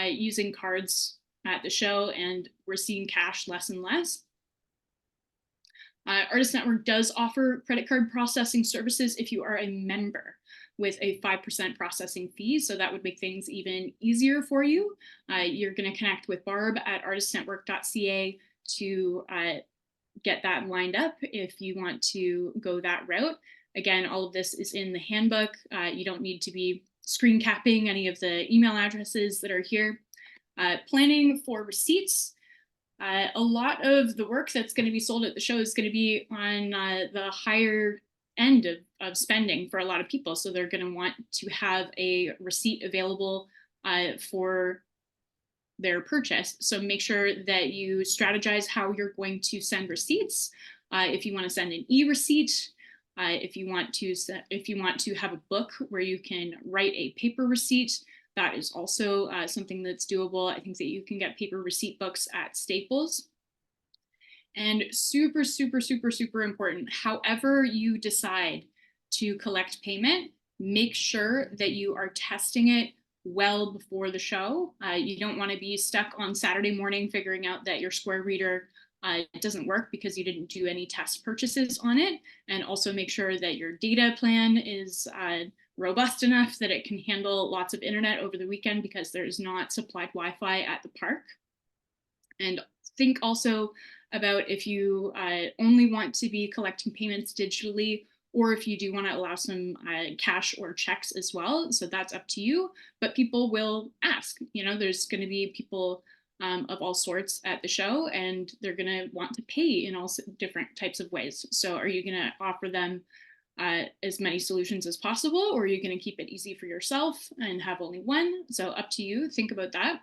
using cards at the show, and we're seeing cash less and less. Artist Network does offer credit card processing services if you are a member with a 5% processing fee. So that would make things even easier for you. You're going to connect with Barb at artistnetwork.ca to get that lined up if you want to go that route. Again, all of this is in the handbook. You don't need to be screen capping any of the email addresses that are here. Planning for receipts. A lot of the work that's going to be sold at the show is going to be on the higher end of spending for a lot of people. So they're going to want to have a receipt available for their purchase. So make sure that you strategize how you're going to send receipts. If you want to send an e-receipt, if you want to have a book where you can write a paper receipt, that is also something that's doable. I think that you can get paper receipt books at Staples. And super, super, super, super important, however you decide to collect payment, make sure that you are testing it well before the show. You don't want to be stuck on Saturday morning figuring out that your Square reader doesn't work because you didn't do any test purchases on it. And also make sure that your data plan is robust enough that it can handle lots of internet over the weekend because there is not supplied Wi-Fi at the park. And think also about if you only want to be collecting payments digitally, or if you do want to allow some cash or checks as well. So that's up to you, but people will ask. You know, there's going to be people of all sorts at the show, and they're going to want to pay in all different types of ways. So are you going to offer them as many solutions as possible, or are you going to keep it easy for yourself and have only one? So up to you. Think about that.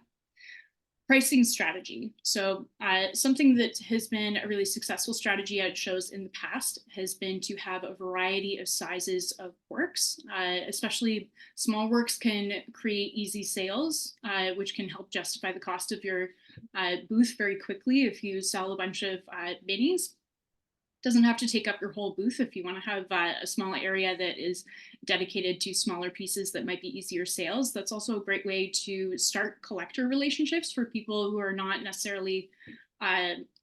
Pricing strategy. So something that has been a really successful strategy at shows in the past has been to have a variety of sizes of works. Especially small works can create easy sales, which can help justify the cost of your booth very quickly if you sell a bunch of minis. Doesn't have to take up your whole booth. If you want to have a small area that is dedicated to smaller pieces that might be easier sales, that's also a great way to start collector relationships for people who are not necessarily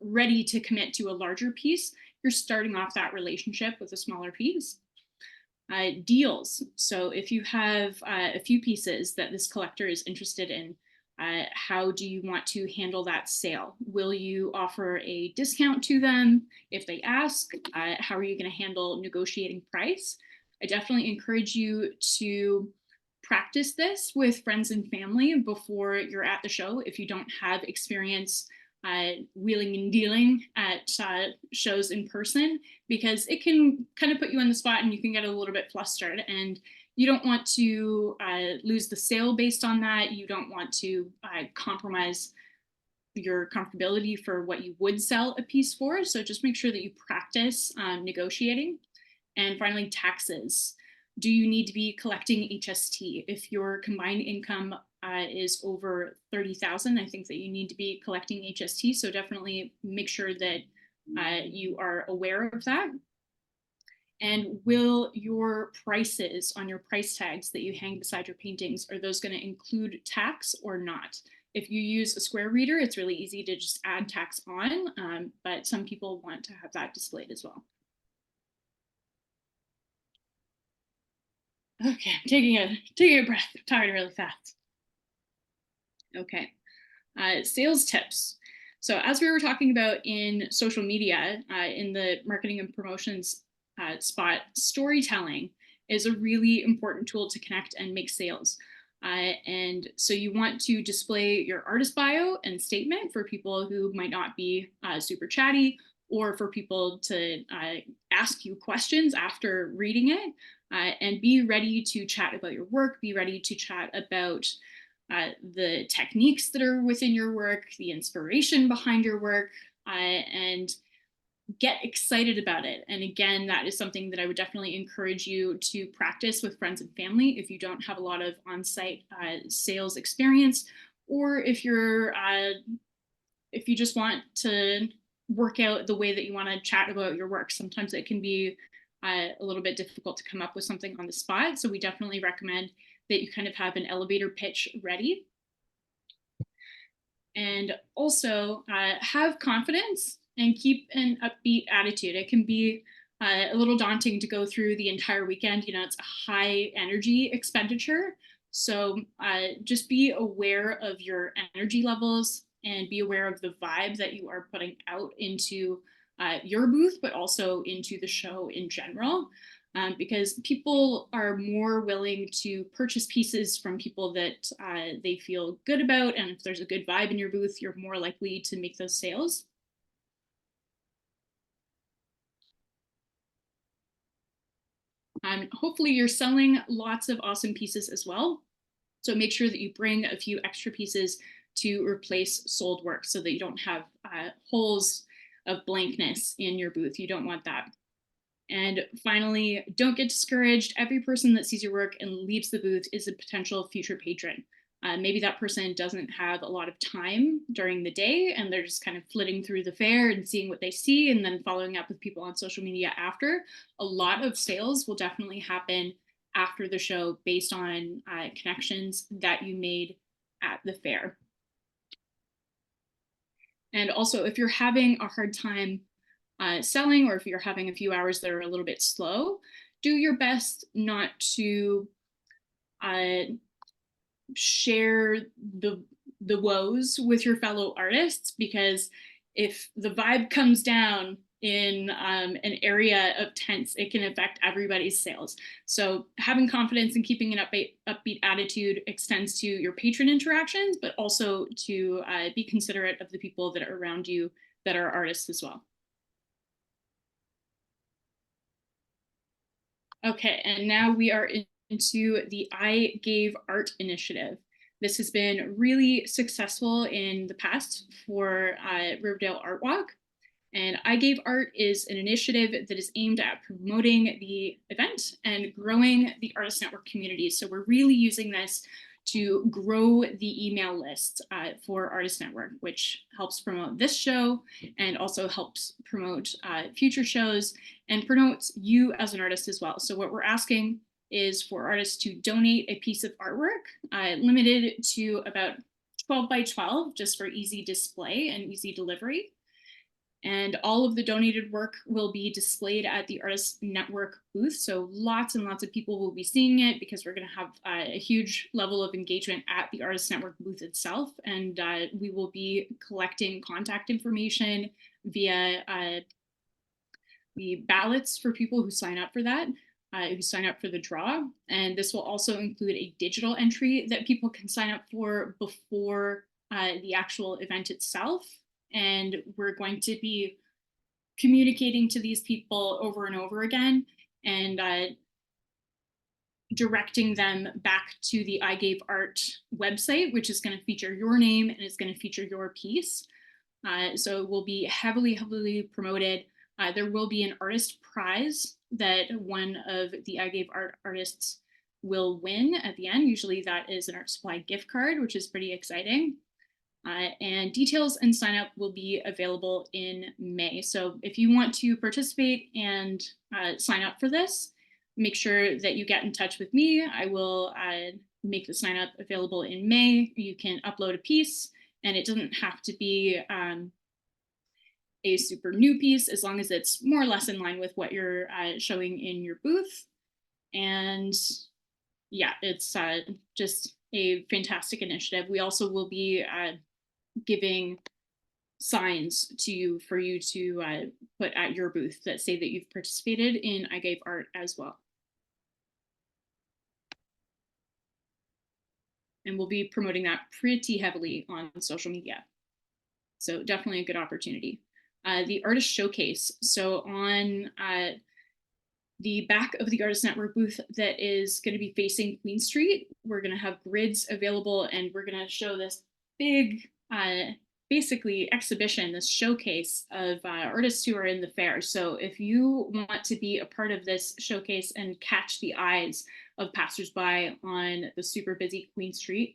ready to commit to a larger piece. You're starting off that relationship with a smaller piece. Deals. So if you have a few pieces that this collector is interested in, how do you want to handle that sale? Will you offer a discount to them if they ask? How are you going to handle negotiating price? I definitely encourage you to practice this with friends and family before you're at the show if you don't have experience wheeling and dealing at shows in person, because it can kind of put you on the spot and you can get a little bit flustered, and you don't want to lose the sale based on that. You don't want to compromise your comfortability for what you would sell a piece for. So just make sure that you practice negotiating. And finally, taxes. Do you need to be collecting HST? If your combined income is over 30,000, I think that you need to be collecting HST. So definitely make sure that you are aware of that. And will your prices on your price tags that you hang beside your paintings, are those going to include tax or not? If you use a square reader, it's really easy to just add tax on, but some people want to have that displayed as well. Okay, I'm taking a breath. I'm tired really fast. Okay, sales tips. So as we were talking about in social media, in the marketing and promotions spot, storytelling is a really important tool to connect and make sales. And so you want to display your artist bio and statement for people who might not be super chatty, or for people to ask you questions after reading it, and be ready to chat about your work, be ready to chat about the techniques that are within your work, the inspiration behind your work, and get excited about it. And again, that is something that I would definitely encourage you to practice with friends and family if you don't have a lot of on-site sales experience, or if you just want to work out the way that you want to chat about your work. Sometimes it can be a little bit difficult to come up with something on the spot. So we definitely recommend that you kind of have an elevator pitch ready. And also have confidence and keep an upbeat attitude. It can be a little daunting to go through the entire weekend. You know, it's a high energy expenditure. So just be aware of your energy levels and be aware of the vibe that you are putting out into your booth, but also into the show in general. Because people are more willing to purchase pieces from people that they feel good about. And if there's a good vibe in your booth, you're more likely to make those sales. Hopefully you're selling lots of awesome pieces as well. So make sure that you bring a few extra pieces to replace sold work so that you don't have holes of blankness in your booth. You don't want that. And finally, don't get discouraged. Every person that sees your work and leaves the booth is a potential future patron. Maybe that person doesn't have a lot of time during the day and they're just kind of flitting through the fair and seeing what they see and then following up with people on social media after. A lot of sales will definitely happen after the show based on connections that you made at the fair. And also, if you're having a hard time selling, or if you're having a few hours that are a little bit slow, do your best not to share the woes with your fellow artists, because if the vibe comes down in an area of tents, it can affect everybody's sales. So having confidence and keeping an upbeat attitude extends to your patron interactions, but also to be considerate of the people that are around you that are artists as well. Okay, and now we are into the I Gave Art initiative. This has been really successful in the past for Riverdale ArtWalk. And I Gave Art is an initiative that is aimed at promoting the event and growing the Artist Network community. So we're really using this to grow the email list for Artist Network, which helps promote this show and also helps promote future shows and promotes you as an artist as well. So what we're asking is for artists to donate a piece of artwork, limited to about 12 by 12, just for easy display and easy delivery. And all of the donated work will be displayed at the Artist Network booth. So lots and lots of people will be seeing it because we're going to have a huge level of engagement at the Artist Network booth itself. And we will be collecting contact information via the ballots for people who sign up for that, who sign up for the draw. And this will also include a digital entry that people can sign up for before the actual event itself. And we're going to be communicating to these people over and over again and directing them back to the I Gave Art website, which is going to feature your name and is going to feature your piece. So it will be heavily, heavily promoted. There will be an artist prize that one of the I Gave Art artists will win at the end. Usually that is an art supply gift card, which is pretty exciting. And details and sign up will be available in May. So if you want to participate and sign up for this, make sure that you get in touch with me. I will make the sign up available in May. You can upload a piece and it doesn't have to be a super new piece as long as it's more or less in line with what you're showing in your booth. And yeah, it's just a fantastic initiative. We also will be giving signs to you for you to put at your booth that say that you've participated in I Gave Art as well. And we'll be promoting that pretty heavily on social media. So definitely a good opportunity. The Artist Showcase. So on the back of the Artist Network booth that is going to be facing Queen Street, we're going to have grids available and we're going to show this big basically exhibition, this showcase of artists who are in the fair. So if you want to be a part of this showcase and catch the eyes of passersby on the super busy Queen Street,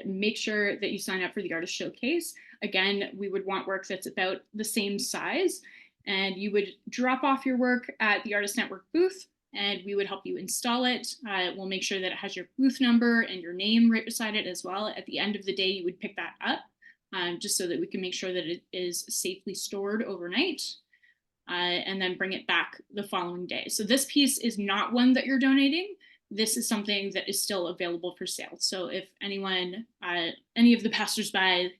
make sure that you sign up for the Artist Showcase. Again, we would want work that's about the same size, and you would drop off your work at the Artist Network booth and we would help you install it. We'll make sure that it has your booth number and your name right beside it as well. At the end of the day, you would pick that up just so that we can make sure that it is safely stored overnight and then bring it back the following day. So this piece is not one that you're donating. This is something that is still available for sale. So if anyone, any of the passersby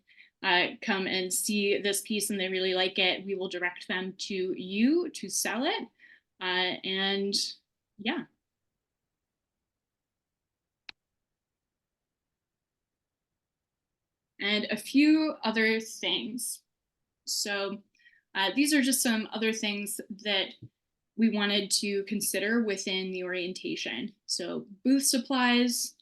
come and see this piece and they really like it, we will direct them to you to sell it. And yeah. And a few other things. So these are just some other things that we wanted to consider within the orientation. So booth supplies,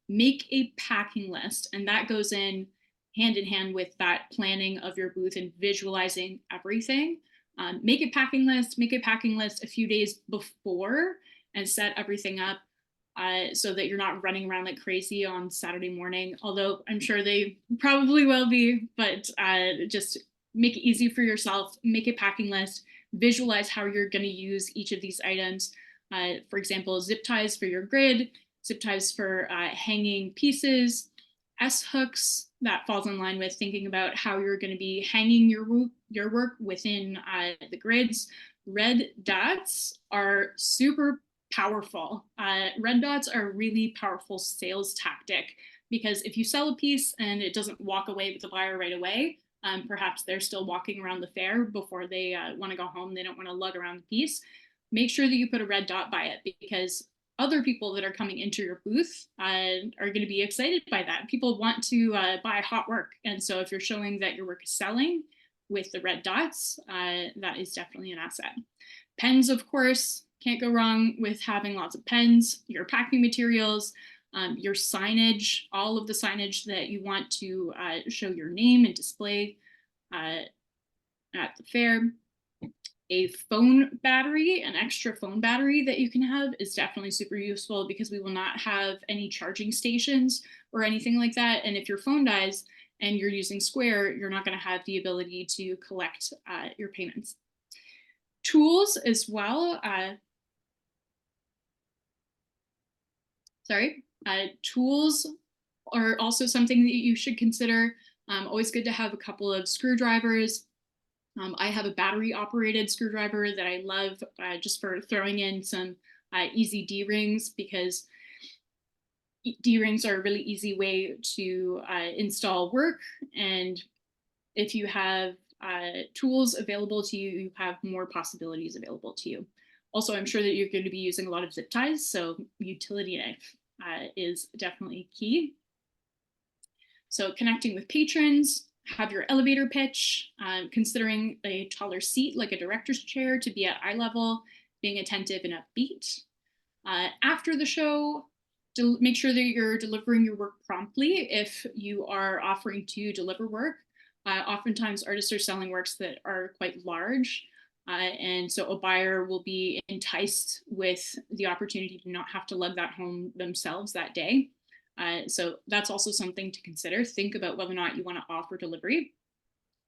make a packing list, and that goes in hand with that planning of your booth and visualizing everything. Make a packing list a few days before and set everything up so that you're not running around like crazy on Saturday morning, although I'm sure they probably will be, but just make it easy for yourself, make a packing list, visualize how you're going to use each of these items. For example, zip ties for your grid, zip ties for hanging pieces, S-hooks. That falls in line with thinking about how you're going to be hanging your work within the grids. Red dots are super powerful. Red dots are a really powerful sales tactic because if you sell a piece and it doesn't walk away with the buyer right away, perhaps they're still walking around the fair before they want to go home. They don't want to lug around the piece. Make sure that you put a red dot by it because other people that are coming into your booth are going to be excited by that. People want to buy hot work. And so if you're showing that your work is selling with the red dots, that is definitely an asset. Pens, of course, can't go wrong with having lots of pens, your packing materials, your signage, all of the signage that you want to show your name and display at the fair. A phone battery, an extra phone battery that you can have is definitely super useful because we will not have any charging stations or anything like that. And if your phone dies and you're using Square, you're not going to have the ability to collect your payments. Tools as well. Tools are also something that you should consider. Always good to have a couple of screwdrivers. I have a battery operated screwdriver that I love just for throwing in some easy D-rings, because D-rings are a really easy way to install work. And if you have tools available to you, you have more possibilities available to you. Also, I'm sure that you're going to be using a lot of zip ties, so utility knife is definitely key. So connecting with patrons, have your elevator pitch, considering a taller seat like a director's chair to be at eye level, being attentive and upbeat. After the show, make sure that you're delivering your work promptly if you are offering to deliver work. Oftentimes artists are selling works that are quite large, and so a buyer will be enticed with the opportunity to not have to lug that home themselves that day. So that's also something to consider. Think about whether or not you want to offer delivery.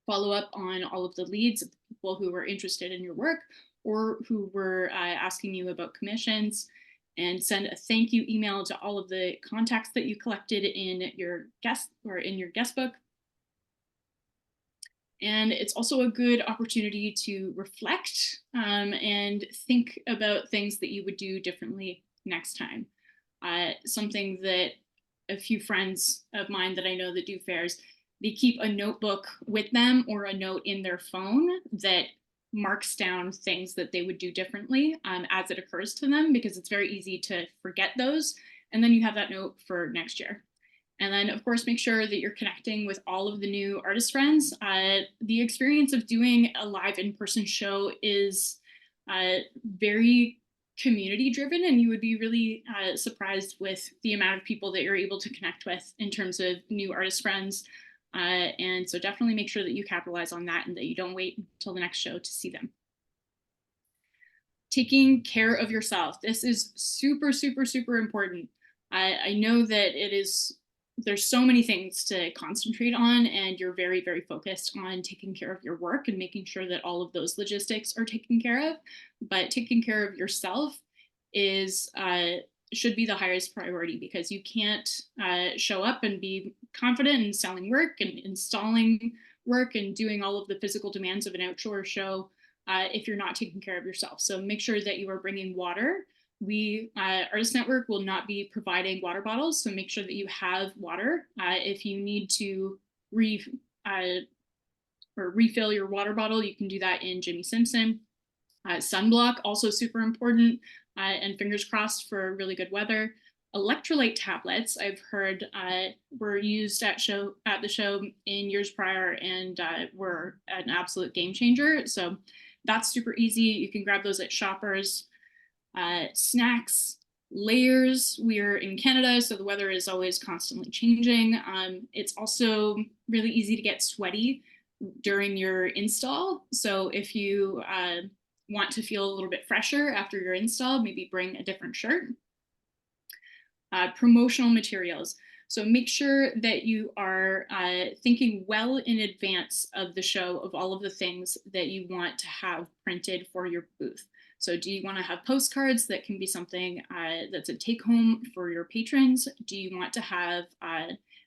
Follow up on all of the leads of the people who were interested in your work or who were asking you about commissions, and send a thank you email to all of the contacts that you collected in your guest book. And it's also a good opportunity to reflect and think about things that you would do differently next time. Something that a few friends of mine that I know that do fairs, they keep a notebook with them or a note in their phone that marks down things that they would do differently as it occurs to them, because it's very easy to forget those. And then you have that note for next year. And then, of course, make sure that you're connecting with all of the new artist friends. The experience of doing a live in-person show is very community driven, and you would be really surprised with the amount of people that you're able to connect with in terms of new artist friends. And so definitely make sure that you capitalize on that and that you don't wait until the next show to see them. Taking care of yourself. This is super, super, super important. I know that there's so many things to concentrate on, and you're very, very focused on taking care of your work and making sure that all of those logistics are taken care of. But taking care of yourself should be the highest priority, because you can't show up and be confident in selling work and installing work and doing all of the physical demands of an outdoor show if you're not taking care of yourself. So make sure that you are bringing water. We, Artist Network, will not be providing water bottles, so make sure that you have water. If you need to refill your water bottle, you can do that in Jimmy Simpson. Sunblock, also super important, and fingers crossed for really good weather. Electrolyte tablets, I've heard, were used at the show in years prior, and were an absolute game changer. So that's super easy. You can grab those at Shoppers. Snacks, layers. We're in Canada, so the weather is always constantly changing. It's also really easy to get sweaty during your install. So if you want to feel a little bit fresher after your install, maybe bring a different shirt. Promotional materials. So make sure that you are thinking well in advance of the show of all of the things that you want to have printed for your booth. So do you want to have postcards that can be something that's a take home for your patrons? Do you want to have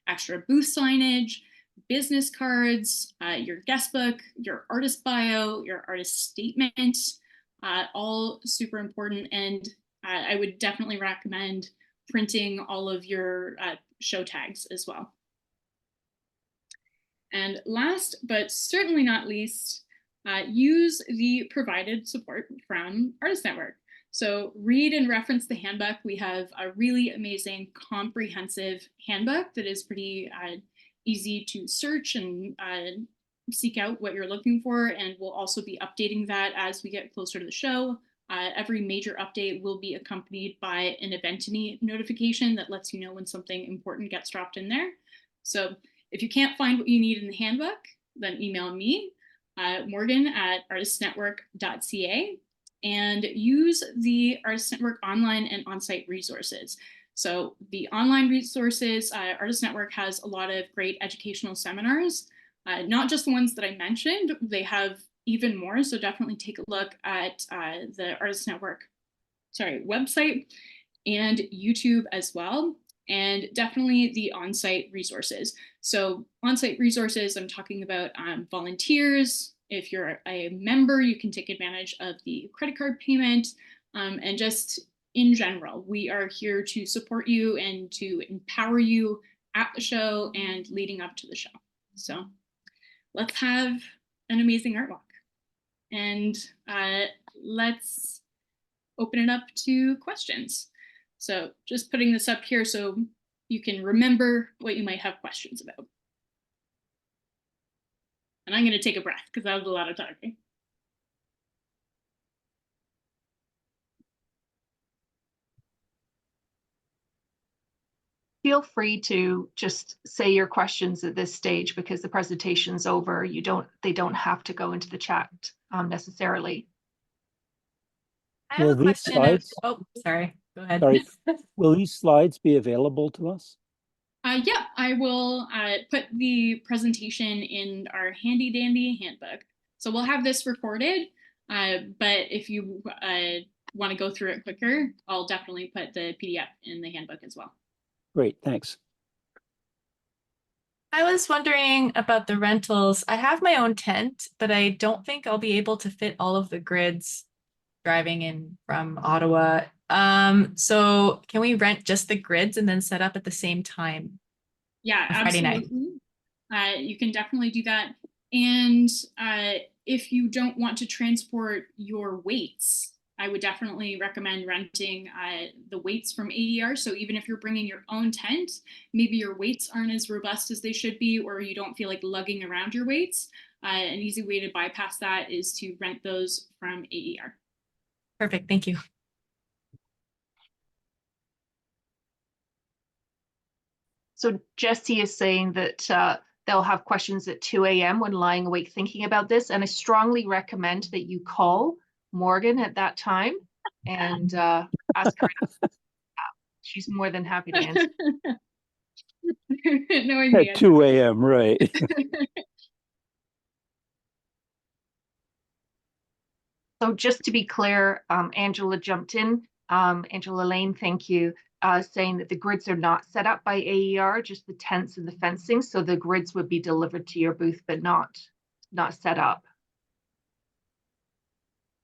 extra booth signage, business cards, your guest book, your artist bio, your artist statement, all super important. And I would definitely recommend printing all of your show tags as well. And last, but certainly not least, use the provided support from Artist Network. So read and reference the handbook. We have a really amazing comprehensive handbook that is pretty easy to search and seek out what you're looking for. And we'll also be updating that as we get closer to the show. every major update will be accompanied by an Eventany notification that lets you know when something important gets dropped in there. So if you can't find what you need in the handbook, then email me, Morgan at artistnetwork.ca, and use the Artist Network online and on-site resources. So the online resources, Artist Network has a lot of great educational seminars, not just the ones that I mentioned, they have even more. So definitely take a look at the Artist Network, website and YouTube as well. And definitely the on-site resources. So on-site resources, I'm talking about volunteers. If you're a member, you can take advantage of the credit card payment, and just in general, we are here to support you and to empower you at the show and leading up to the show. So let's have an amazing art walk. And let's open it up to questions. So just putting this up here so you can remember what you might have questions about. And I'm going to take a breath because that was a lot of talking. Feel free to just say your questions at this stage because the presentation's over. They don't have to go into the chat necessarily. I have Will a these question. slides, Oh, sorry. Go ahead. sorry, will these slides be available to us? Yeah, I will put the presentation in our handy dandy handbook. So we'll have this recorded, but if you want to go through it quicker, I'll definitely put the PDF in the handbook as well. Great, thanks. I was wondering about the rentals. I have my own tent, but I don't think I'll be able to fit all of the grids driving in from Ottawa. So can we rent just the grids and then set up at the same time? Yeah, On Friday night. absolutely. You can definitely do that. And if you don't want to transport your weights, I would definitely recommend renting the weights from AER. So even if you're bringing your own tent, maybe your weights aren't as robust as they should be, or you don't feel like lugging around your weights, an easy way to bypass that is to rent those from AER. Perfect. Thank you. So Jesse is saying that they'll have questions at 2 a.m. when lying awake thinking about this. And I strongly recommend that you call Morgan at that time and ask her. She's more than happy to answer. Knowing me, At 2 a.m., right. So just to be clear, Angela jumped in. Angela Lane, thank you, saying that the grids are not set up by AER, just the tents and the fencing. So the grids would be delivered to your booth, but not set up.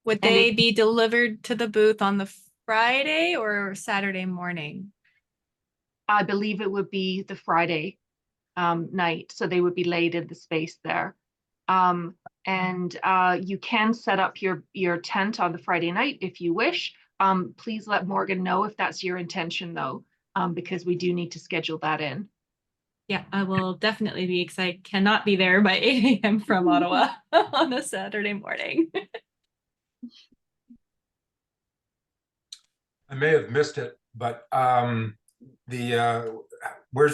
Would they be delivered to the booth on the Friday or Saturday morning? I believe it would be the Friday night, so they would be laid in the space there. And you can set up your tent on the Friday night if you wish. Please let Morgan know if that's your intention though, because we do need to schedule that in. Yeah, I will definitely be because I cannot be there by 8 a.m. from Ottawa on a Saturday morning. I may have missed it, but where's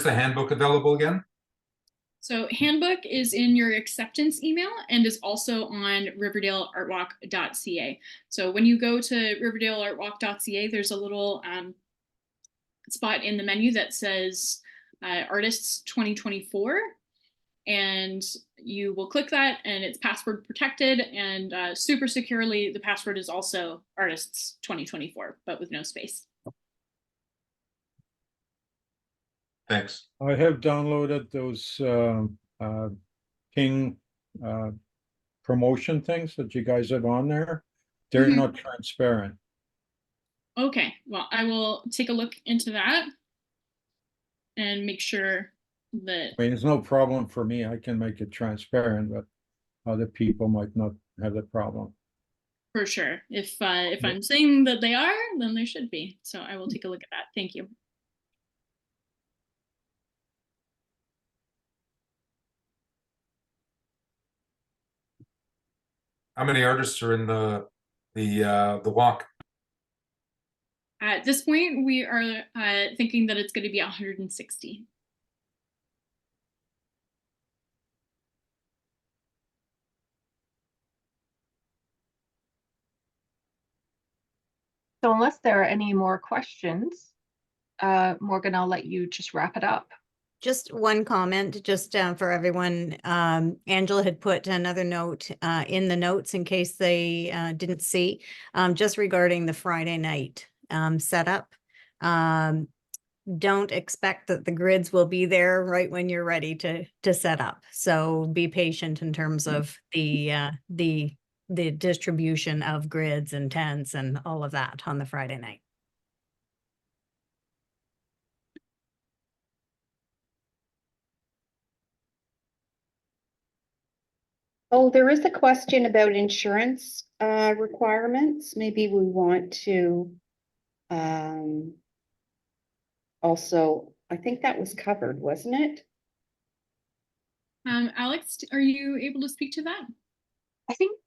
the handbook available again? So handbook is in your acceptance email and is also on riverdaleartwalk.ca. So when you go to riverdaleartwalk.ca, there's a little spot in the menu that says Artists 2024. And you will click that and it's password protected and super securely. The password is also Artists 2024, but with no space. Thanks. I have downloaded those King promotion things that you guys have on there. They're not transparent. Okay, well, I will take a look into that and make sure that. I mean, it's no problem for me. I can make it transparent, but other people might not have the problem. For sure. If I'm saying that they are, then they should be. So I will take a look at that. Thank you. How many artists are in the the walk? At this point, we are thinking that it's going to be 160. So unless there are any more questions, Morgan, I'll let you just wrap it up. Just one comment, just for everyone. Angela had put another note in the notes in case they didn't see, just regarding the Friday night setup. Don't expect that the grids will be there right when you're ready to set up. So be patient in terms of the distribution of grids and tents and all of that on the Friday night. Oh, there is a question about insurance requirements. Maybe we want to also, I think that was covered, wasn't it? Alex, are you able to speak to that? I think,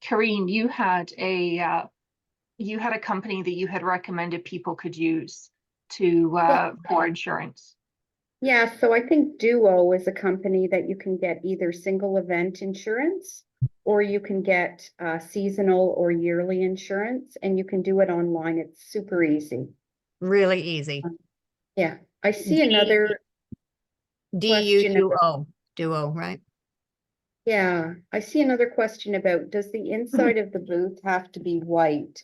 Karine, you had a company that you had recommended people could use to for insurance. Yeah, so I think Duo is a company that you can get either single event insurance or you can get seasonal or yearly insurance, and you can do it online. It's super easy. Really easy. Yeah, I see another question about, Duo, right? yeah, I see another question about, does the inside of the booth have to be white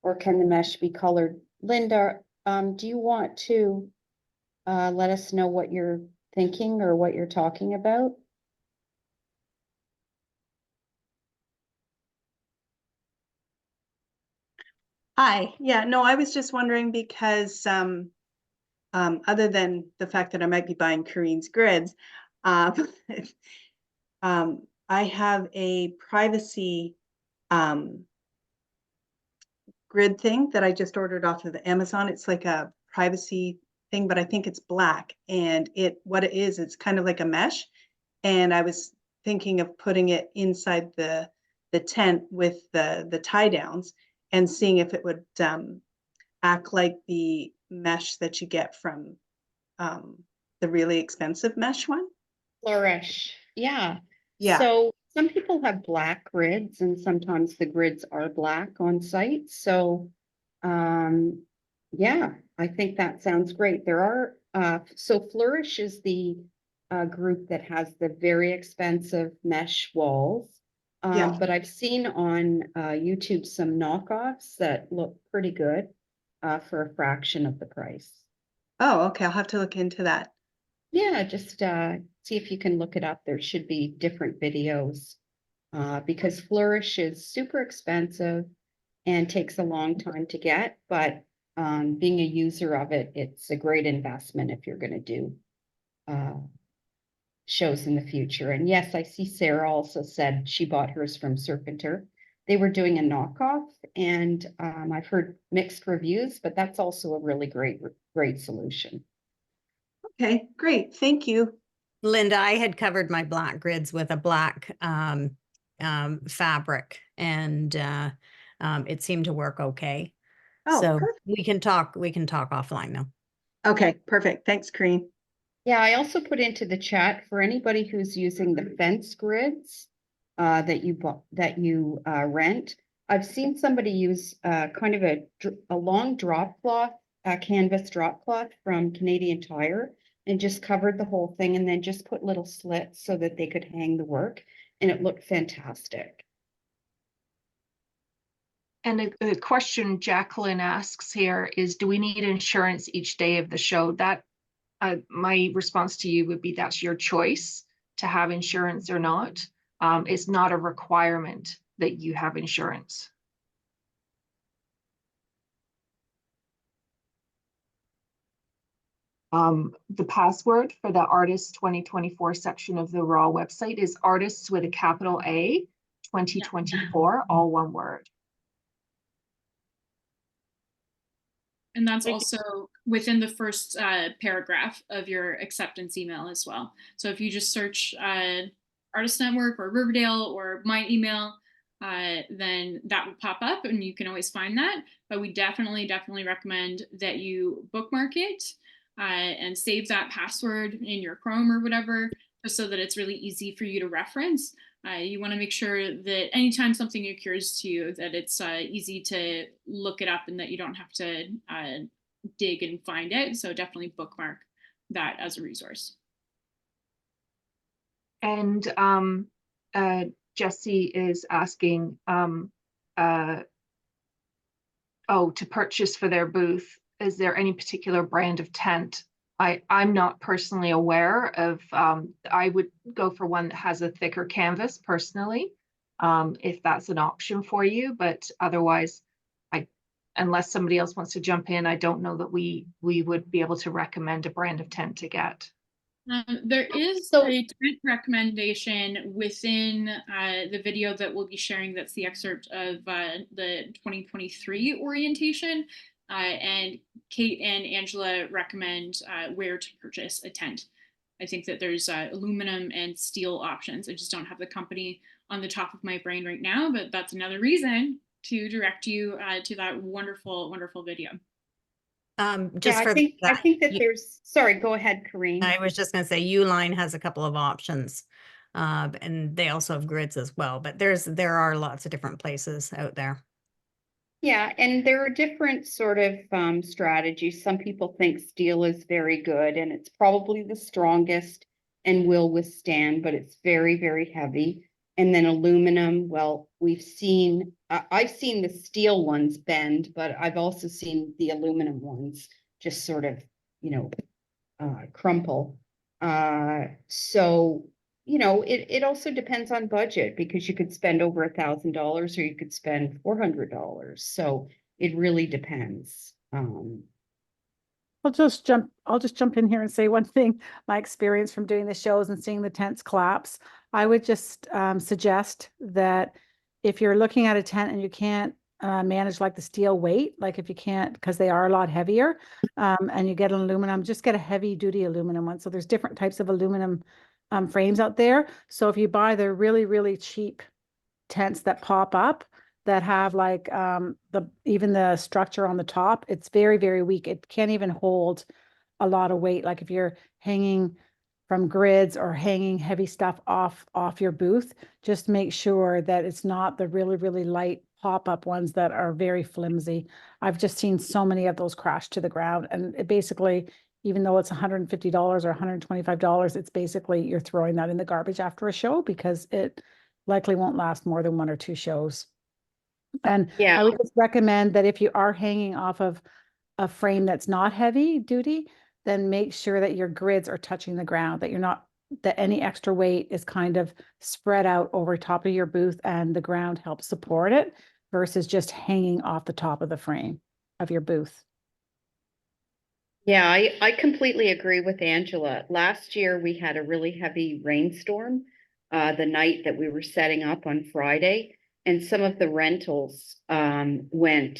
or can the mesh be colored? Linda, do you want to let us know what you're thinking or what you're talking about? Hi, yeah, no, I was just wondering because other than the fact that I might be buying Karine's grids, I have a privacy grid thing that I just ordered off of Amazon. It's like a privacy thing, but I think it's black. And what it is, it's kind of like a mesh. And I was thinking of putting it inside the tent with the tie downs and seeing if it would act like the mesh that you get from the really expensive mesh one. Flourish, yeah. Yeah. So some people have black grids and sometimes the grids are black on site. So yeah, I think that sounds great. There are so Flourish is the group that has the very expensive mesh walls. Yeah. But I've seen on YouTube some knockoffs that look pretty good for a fraction of the price. Oh, okay. I'll have to look into that. Yeah, just see if you can look it up. There should be different videos because Flourish is super expensive and takes a long time to get, but being a user of it, it's a great investment if you're going to do shows in the future. And yes, I see Sarah also said she bought hers from Serpenter. They were doing a knockoff, and I've heard mixed reviews, but that's also a really great solution. Okay, great. Thank you. Linda, I had covered my black grids with a black fabric, and it seemed to work okay. Oh, So perfect. we can talk offline now. Okay, perfect. Thanks, Karine. Yeah, I also put into the chat for anybody who's using the fence grids that you rent. I've seen somebody use kind of a long drop cloth, canvas drop cloth from Canadian Tire, and just covered the whole thing and then just put little slits so that they could hang the work, and it looked fantastic. And a question Jacqueline asks here is, do we need insurance each day of the show? That my response to you would be that's your choice to have insurance or not. It's not a requirement that you have insurance. The password for the Artists 2024 section of the Raw website is artists with a capital A 2024, all one word. And that's also within the first paragraph of your acceptance email as well. So if you just search Artist Network or Riverdale or my email, then that will pop up and you can always find that. But we definitely recommend that you bookmark it and save that password in your Chrome or whatever, just so that it's really easy for you to reference. You want to make sure that anytime something occurs to you, that it's easy to look it up and that you don't have to dig and find it. So definitely bookmark that as a resource. And Jesse is asking, to purchase for their booth, is there any particular brand of tent? I'm not personally aware of, I would go for one that has a thicker canvas personally, if that's an option for you, but otherwise, unless somebody else wants to jump in, I don't know that we would be able to recommend a brand of tent to get. There is a tent recommendation within the video that we'll be sharing. That's the excerpt of the 2023 orientation. And Kate and Angela recommend where to purchase a tent. I think that there's aluminum and steel options. I just don't have the company on the top of my brain right now, but that's another reason to direct you to that wonderful, wonderful video. Just for I think that there's, sorry, go ahead, Corinne. I was just gonna say Uline has a couple of options. And they also have grids as well, but there are lots of different places out there. Yeah, and there are different sort of strategies. Some people think steel is very good and it's probably the strongest and will withstand, but it's very, very heavy. And then aluminum, well, I've seen the steel ones bend, but I've also seen the aluminum ones just sort of, crumple. So, it also depends on budget, because you could spend over $1,000 or you could spend $400. So it really depends. I'll just jump in here and say one thing. My experience from doing the shows and seeing the tents collapse, I would just suggest that if you're looking at a tent and you can't manage like the steel weight, like if you can't, because they are a lot heavier, and you get an aluminum, just get a heavy duty aluminum one. So there's different types of aluminum frames out there. So if you buy the really, really cheap tents that pop up, that have like even the structure on the top, it's very, very weak. It can't even hold a lot of weight. Like if you're hanging from grids or hanging heavy stuff off your booth, just make sure that it's not the really, really light pop-up ones that are very flimsy. I've just seen so many of those crash to the ground, and it basically, even though it's $150 or $125, it's basically you're throwing that in the garbage after a show, because it likely won't last more than 1 or 2 shows. And Yeah. I would just recommend that if you are hanging off of a frame that's not heavy duty, then make sure that your grids are touching the ground, that any extra weight is kind of spread out over top of your booth and the ground helps support it, versus just hanging off the top of the frame of your booth. Yeah, I completely agree with Angela. Last year, we had a really heavy rainstorm the night that we were setting up on Friday, and some of the rentals went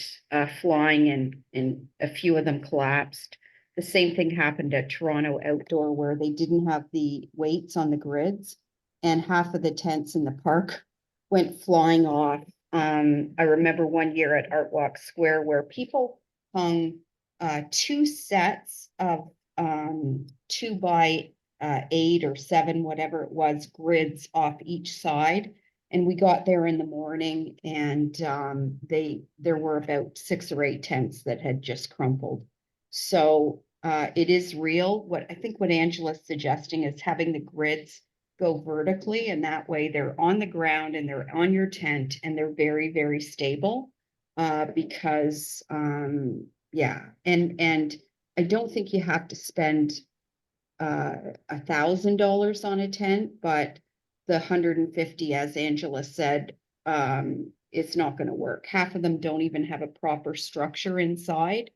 flying, and a few of them collapsed. The same thing happened at Toronto Outdoor, where they didn't have the weights on the grids, and half of the tents in the park went flying off. I remember one year at ArtWalk Square where people hung 2 sets of 2 by 8 or 7, whatever it was, grids off each side. And we got there in the morning, and there were about 6 or 8 tents that had just crumpled. So it is real. I think what Angela's suggesting is having the grids go vertically, and that way they're on the ground and they're on your tent and they're very, very stable. Because yeah, and I don't think you have to spend $1,000 on a tent, but the 150, as Angela said, it's not going to work. Half of them don't even have a proper structure inside,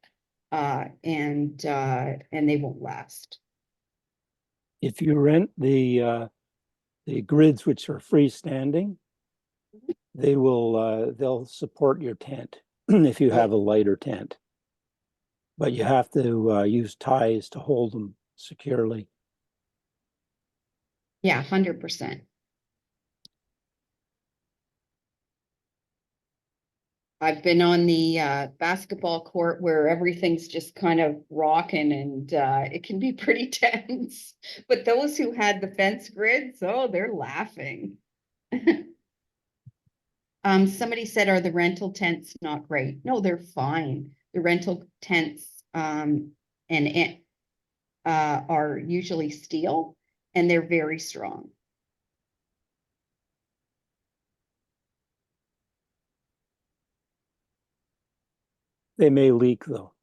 and they won't last. If you rent the grids, which are freestanding, they'll support your tent if you have a lighter tent. But you have to use ties to hold them securely. Yeah, 100%. I've been on the basketball court where everything's just kind of rocking and it can be pretty tense. But those who had the fence grids, oh, they're laughing. Somebody said, are the rental tents not great? No, they're fine. The rental tents are usually steel and they're very strong. They may leak though.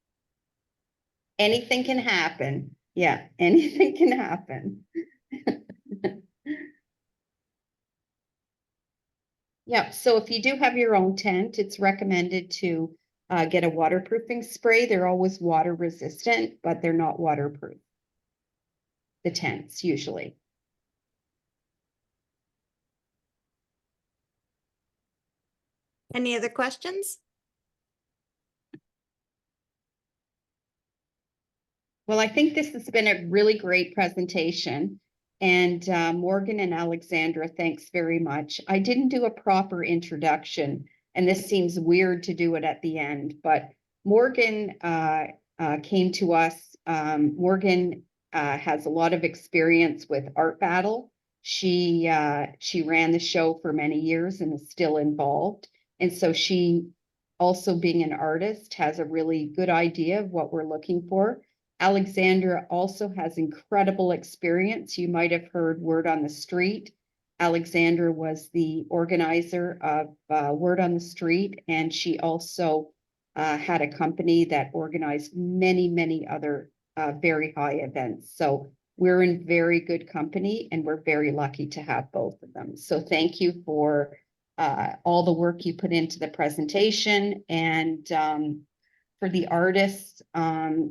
Anything can happen. Yeah, anything can happen. Yeah, so if you do have your own tent, it's recommended to get a waterproofing spray. They're always water resistant, but they're not waterproof. The tents usually. Any other questions? Well, I think this has been a really great presentation. And Morgan and Alexandra, thanks very much. I didn't do a proper introduction, and this seems weird to do it at the end, but Morgan came to us. Morgan has a lot of experience with Art Battle. She ran the show for many years and is still involved. And so she, also being an artist, has a really good idea of what we're looking for. Alexandra also has incredible experience. You might have heard Word on the Street. Alexandra was the organizer of Word on the Street, and she also had a company that organized many, many other very high events. So we're in very good company, and we're very lucky to have both of them. So thank you for all the work you put into the presentation, and for the artists,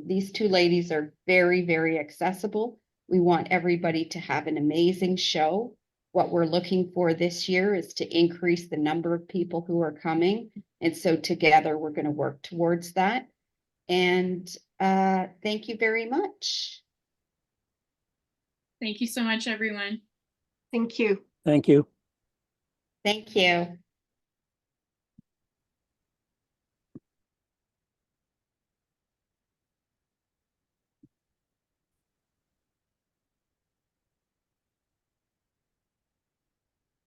these two ladies are very, very accessible. We want everybody to have an amazing show. What we're looking for this year is to increase the number of people who are coming. And so together we're going to work towards that. And thank you very much. Thank you so much, everyone. Thank you. Thank you. Thank you.